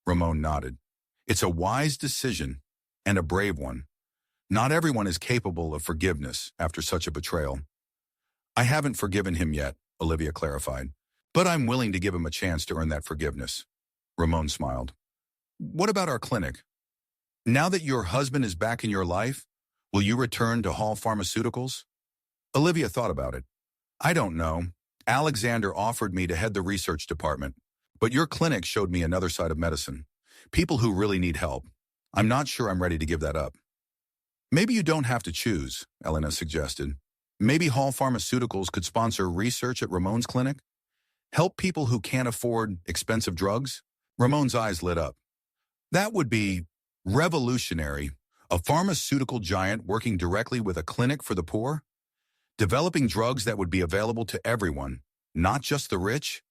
Speaker 1: Ramón nodded. "It's a wise decision and a brave one. Not everyone is capable of forgiveness after such a betrayal." "I haven't forgiven him yet," Olivia clarified. "But I'm willing to give him a chance to earn that forgiveness." Ramón smiled. "What about our clinic? Now that your husband is back in your life, will you return to Hall Pharmaceuticals?" Olivia thought about it. "I don't know. Alexander offered me to head the research department, but your clinic showed me another side of medicine. People who really need help. I'm not sure I'm ready to give that up." "Maybe you don't have to choose," Elena suggested. "Maybe Hall Pharmaceuticals could sponsor research at Ramon's clinic? Help people who can't afford expensive drugs?" Ramon's eyes lit up. "That would be revolutionary. A pharmaceutical giant working directly with a clinic for the poor? Developing drugs that would be available to everyone, not just the rich?"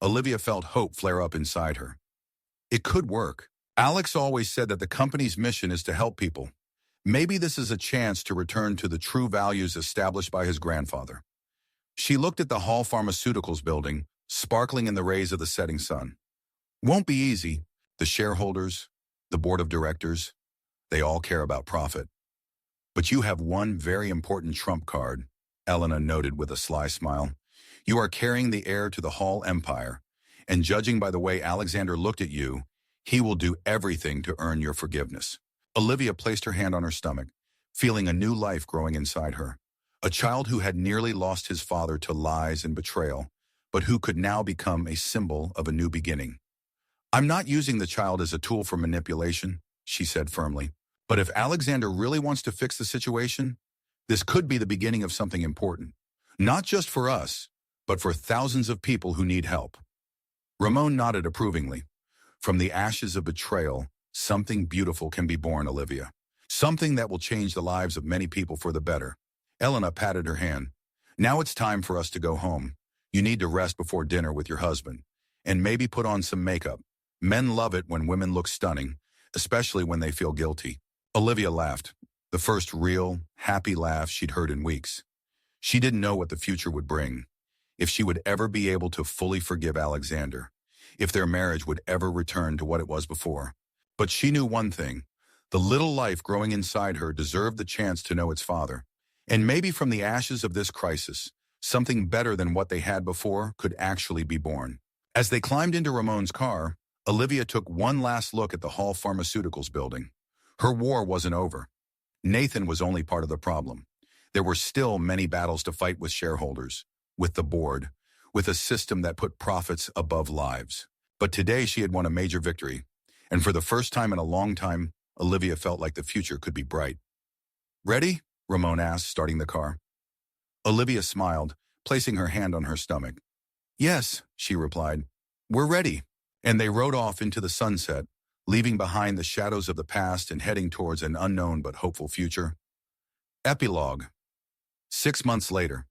Speaker 1: Olivia felt hope flare up inside her. It could work. Alex always said that the company's mission is to help people. Maybe this is a chance to return to the true values established by his grandfather. She looked at the Hall Pharmaceuticals building, sparkling in the rays of the setting sun. "Won't be easy. The shareholders, the board of directors, they all care about profit. But you have one very important trump card," Elena noted with a sly smile. "You are carrying the heir to the Hall empire, and judging by the way Alexander looked at you, he will do everything to earn your forgiveness." Olivia placed her hand on her stomach, feeling a new life growing inside her. A child who had nearly lost his father to lies and betrayal, but who could now become a symbol of a new beginning. "I'm not using the child as a tool for manipulation," she said firmly. "But if Alexander really wants to fix the situation, this could be the beginning of something important. Not just for us, but for thousands of people who need help." Ramón nodded approvingly. "From the ashes of betrayal, something beautiful can be born, Olivia. Something that will change the lives of many people for the better." Elena patted her hand. "Now it's time for us to go home. You need to rest before dinner with your husband, and maybe put on some makeup. Men love it when women look stunning, especially when they feel guilty." Olivia laughed, the first real, happy laugh she'd heard in weeks. She didn't know what the future would bring, if she would ever be able to fully forgive Alexander, if their marriage would ever return to what it was before. But she knew one thing: the little life growing inside her deserved the chance to know its father. And maybe from the ashes of this crisis, something better than what they had before could actually be born. As they climbed into Ramon's car, Olivia took one last look at the Hall Pharmaceuticals building. Her war wasn't over. Nathan was only part of the problem. There were still many battles to fight with shareholders, with the board, with a system that put profits above lives. But today she had won a major victory, and for the first time in a long time, Olivia felt like the future could be bright. "Ready?" Ramón asked, starting the car. Olivia smiled, placing her hand on her stomach. "Yes," she replied. "We're ready." And they rode off into the sunset, leaving behind the shadows of the past and heading towards an unknown but hopeful future. Epilogue. 6 months later.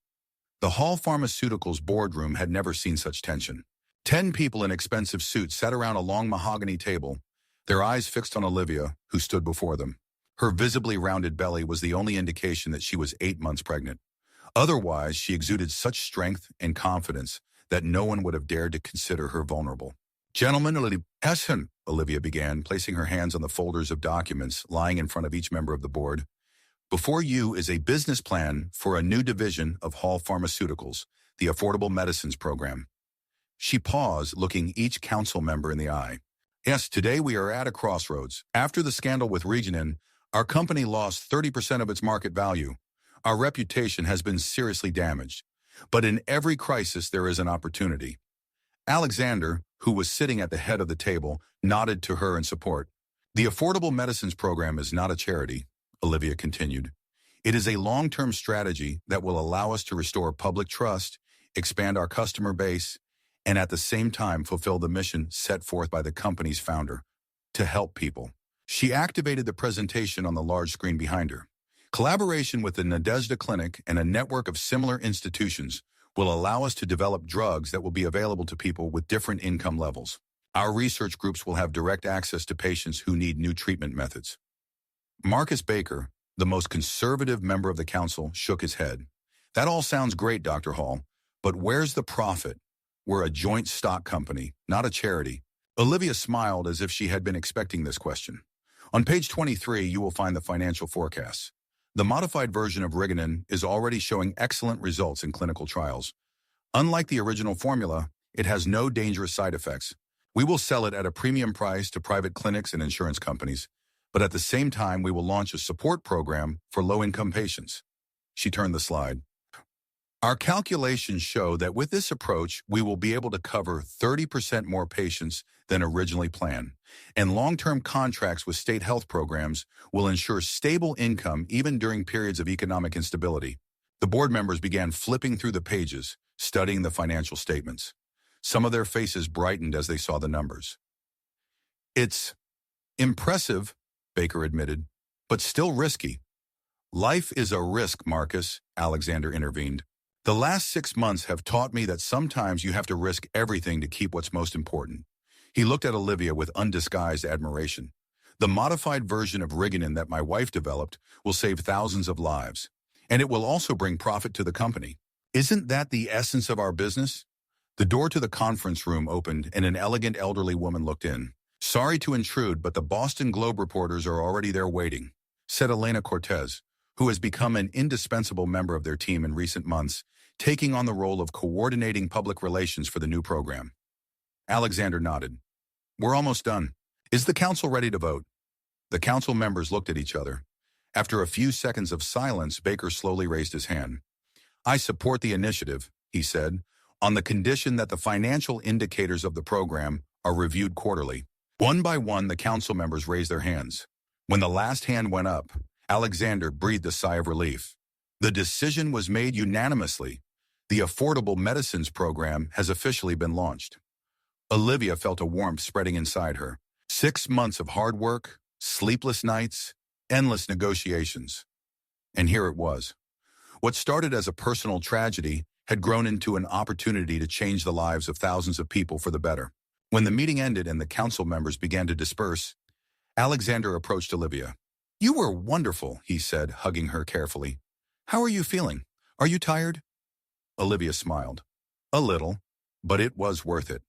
Speaker 1: The Hall Pharmaceuticals boardroom had never seen such tension. 10 people in expensive suits sat around a long mahogany table, their eyes fixed on Olivia, who stood before them. Her visibly rounded belly was the only indication that she was 8 months pregnant. Otherwise, she exuded such strength and confidence that no one would have dared to consider her vulnerable. "Gentlemen, Olivia began, placing her hands on the folders of documents lying in front of each member of the board. "Before you is a business plan for a new division of Hall Pharmaceuticals, the Affordable Medicines Program." She paused, looking each council member in the eye. "Yes, today we are at a crossroads. After the scandal with Regionin, our company lost 30% of its market value. Our reputation has been seriously damaged. But in every crisis, there is an opportunity." Alexander, who was sitting at the head of the table, nodded to her in support. "The Affordable Medicines Program is not a charity," Olivia continued. "It is a long-term strategy that will allow us to restore public trust expand our customer base, and at the same time fulfill the mission set forth by the company's founder, to help people. She activated the presentation on the large screen behind her. Collaboration with the Nadezhda Clinic and a network of similar institutions will allow us to develop drugs that will be available to people with different income levels. Our research groups will have direct access to patients who need new treatment methods. Marcus Baker, the most conservative member of the council, shook his head. That all sounds great, Dr. Hall, but where's the profit? We're a joint stock company, not a charity. Olivia smiled as if she had been expecting this question. On page 23, you will find the financial forecasts. The modified version of Riganin is already showing excellent results in clinical trials. Unlike the original formula, it has no dangerous side effects. We will sell it at a premium price to private clinics and insurance companies, but at the same time, we will launch a support program for low-income patients. She turned the slide. Our calculations show that with this approach, we will be able to cover 30% more patients than originally planned, and long-term contracts with state health programs will ensure stable income even during periods of economic instability. The board members began flipping through the pages, studying the financial statements. Some of their faces brightened as they saw the numbers. It's impressive, Baker admitted, but still risky. Life is a risk, Marcus, Alexander intervened. The last 6 months have taught me that sometimes you have to risk everything to keep what's most important. He looked at Olivia with undisguised admiration. The modified version of Riganin that my wife developed will save thousands of lives, and it will also bring profit to the company. Isn't that the essence of our business? The door to the conference room opened and an elegant elderly woman looked in. Sorry to intrude, but the Boston Globe reporters are already there waiting, said Elena Cortez, who has become an indispensable member of their team in recent months, taking on the role of coordinating public relations for the new program. Alexander nodded. We're almost done. Is the council ready to vote? The council members looked at each other. After a few seconds of silence, Baker slowly raised his hand. I support the initiative, he said, on the condition that the financial indicators of the program are reviewed quarterly. One by one, the council members raised their hands. When the last hand went up, Alexander breathed a sigh of relief. The decision was made unanimously. The Affordable Medicines Program has officially been launched. Olivia felt a warmth spreading inside her. 6 months of hard work, sleepless nights, endless negotiations. And here it was. What started as a personal tragedy had grown into an opportunity to change the lives of thousands of people for the better. When the meeting ended and the council members began to disperse, Alexander approached Olivia. You were wonderful, he said, hugging her carefully. How are you feeling? Are you tired? Olivia smiled. A little, but it was worth it.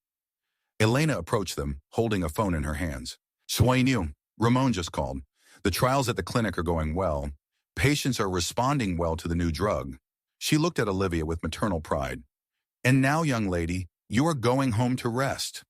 Speaker 1: Elena approached them, holding a phone in her hands. Soyez nous, Ramón just called. The trials at the clinic are going well. Patients are responding well to the new drug. She looked at Olivia with maternal pride. And now, young lady, you are going home to rest.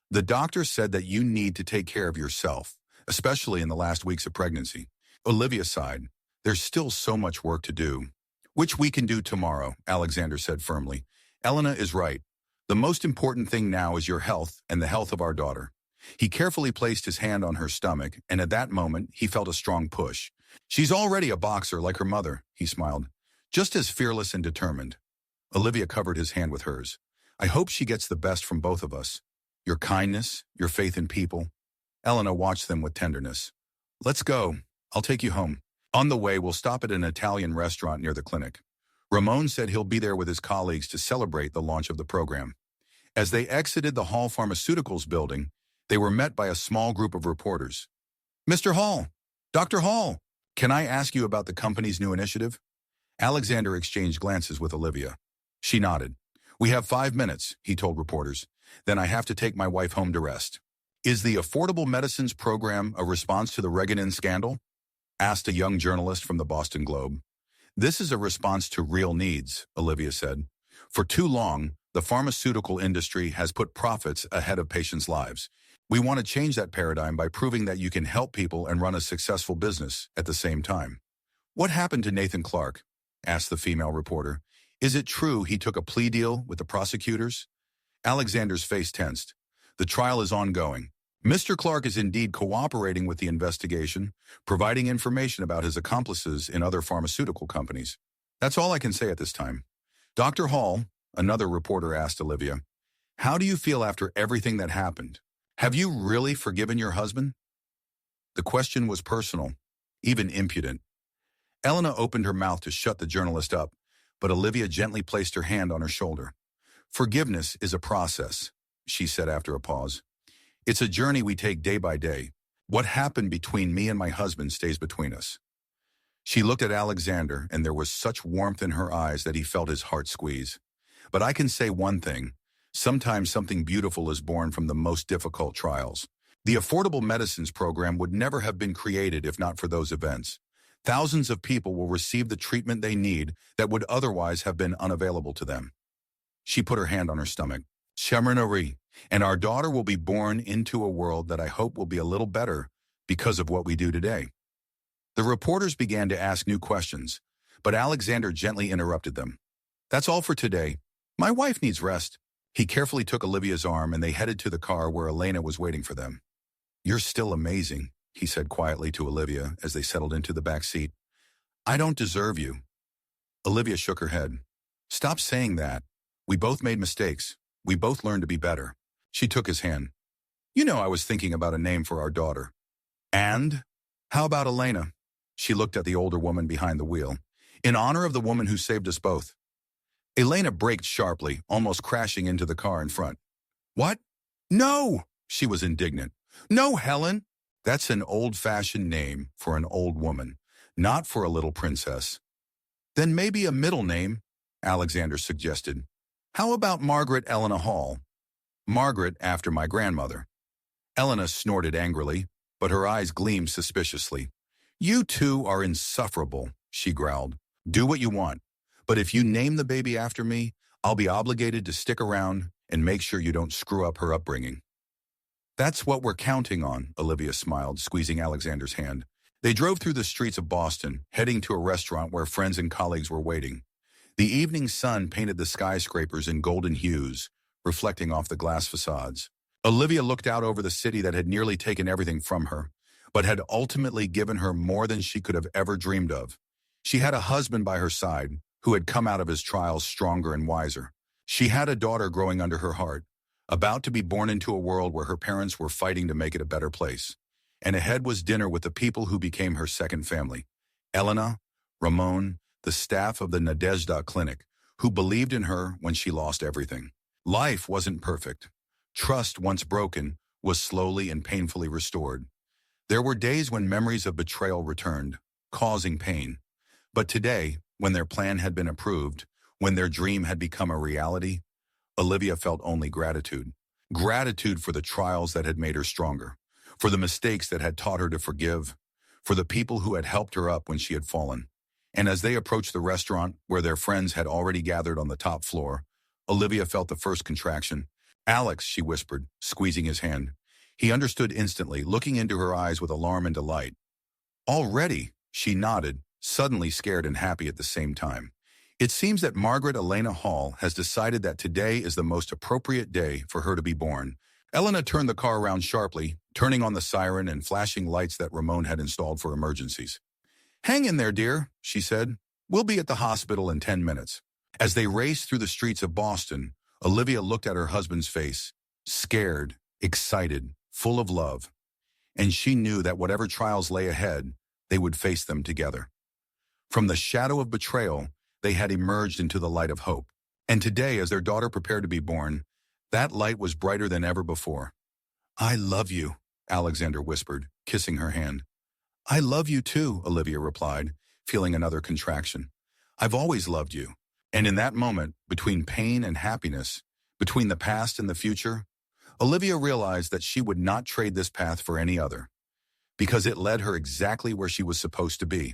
Speaker 1: The doctor said that you need to take care of yourself, especially in the last weeks of pregnancy. Olivia sighed. There's still so much work to do. Which we can do tomorrow, Alexander said firmly. Elena is right. The most important thing now is your health and the health of our daughter. He carefully placed his hand on her stomach, and at that moment, he felt a strong push. She's already a boxer like her mother, he smiled, just as fearless and determined. Olivia covered his hand with hers. I hope she gets the best from both of us. Your kindness, your faith in people. Elena watched them with tenderness. Let's go. I'll take you home. On the way, we'll stop at an Italian restaurant near the clinic. Ramón said he'll be there with his colleagues to celebrate the launch of the program. As they exited the Hall Pharmaceuticals building, they were met by a small group of reporters. Mr. Hall, Dr. Hall, can I ask you about the company's new initiative? Alexander exchanged glances with Olivia. She nodded. We have 5 minutes, he told reporters. Then I have to take my wife home to rest. Is the Affordable Medicines Program a response to the Riganin scandal? Asked a young journalist from the Boston Globe. This is a response to real needs, Olivia said. For too long, the pharmaceutical industry has put profits ahead of patients' lives. We want to change that paradigm by proving that you can help people and run a successful business at the same time. What happened to Nathan Clarke? Asked the female reporter. Is it true he took a plea deal with the prosecutors? Alexander's face tensed. The trial is ongoing. Mr. Clarke is indeed cooperating with the investigation, providing information about his accomplices in other pharmaceutical companies. That's all I can say at this time. Dr. Hall, another reporter asked Olivia. How do you feel after everything that happened? Have you really forgiven your husband? The question was personal, even impudent. Elena opened her mouth to shut the journalist up, but Olivia gently placed her hand on her shoulder. Forgiveness is a process, she said after a pause. It's a journey we take day by day. What happened between me and my husband stays between us. She looked at Alexander, and there was such warmth in her eyes that he felt his heart squeeze. But I can say one thing. Sometimes something beautiful is born from the most difficult trials. The Affordable Medicines Program would never have been created if not for those events. Thousands of people will receive the treatment they need that would otherwise have been unavailable to them. She put her hand on her stomach. Cheminari, and our daughter will be born into a world that I hope will be a little better because of what we do today. The reporters began to ask new questions, but Alexander gently interrupted them. That's all for today. My wife needs rest. He carefully took Olivia's arm and they headed to the car where Elena was waiting for them. You're still amazing, he said quietly to Olivia as they settled into the back seat. I don't deserve you. Olivia shook her head. Stop saying that. We both made mistakes. We both learned to be better. She took his hand. You know I was thinking about a name for our daughter. And? How about Elena? She looked at the older woman behind the wheel. In honor of the woman who saved us both. Elena braked sharply, almost crashing into the car in front. What? No! She was indignant. No, Helen! That's an old-fashioned name for an old woman, not for a little princess. Then maybe a middle name, Alexander suggested. How about Margaret Elena Hall? Margaret after my grandmother. Elena snorted angrily, but her eyes gleamed suspiciously. You two are insufferable, she growled. Do what you want, but if you name the baby after me, I'll be obligated to stick around and make sure you don't screw up her upbringing. That's what we're counting on, Olivia smiled, squeezing Alexander's hand. They drove through the streets of Boston, heading to a restaurant where friends and colleagues were waiting. The evening sun painted the skyscrapers in golden hues, reflecting off the glass facades. Olivia looked out over the city that had nearly taken everything from her, but had ultimately given her more than she could have ever dreamed of. She had a husband by her side, who had come out of his trials stronger and wiser. She had a daughter growing under her heart, about to be born into a world where her parents were fighting to make it a better place. And ahead was dinner with the people who became her second family. Elena, Ramón, the staff of the Nadezhda Clinic, who believed in her when she lost everything. Life wasn't perfect. Trust, once broken, was slowly and painfully restored. There were days when memories of betrayal returned, causing pain. But today, when their plan had been approved, when their dream had become a reality, Olivia felt only gratitude. Gratitude for the trials that had made her stronger, for the mistakes that had taught her to forgive, for the people who had helped her up when she had fallen. And as they approached the restaurant, where their friends had already gathered on the top floor, Olivia felt the first contraction. Alex, she whispered, squeezing his hand. He understood instantly, looking into her eyes with alarm and delight. Already, she nodded, suddenly scared and happy at the same time. It seems that Margaret Elena Hall has decided that today is the most appropriate day for her to be born. Elena turned the car around sharply, turning on the siren and flashing lights that Ramón had installed for emergencies. Hang in there, dear, she said. We'll be at the hospital in 10 minutes. As they raced through the streets of Boston, Olivia looked at her husband's face, scared, excited, full of love. And she knew that whatever trials lay ahead, they would face them together. From the shadow of betrayal, they had emerged into the light of hope. And today, as their daughter prepared to be born, that light was brighter than ever before. I love you, Alexander whispered, kissing her hand. I love you too, Olivia replied, feeling another contraction. I've always loved you. And in that moment, between pain and happiness, between the past and the future, Olivia realized that she would not trade this path for any other, because it led her exactly where she was supposed to be.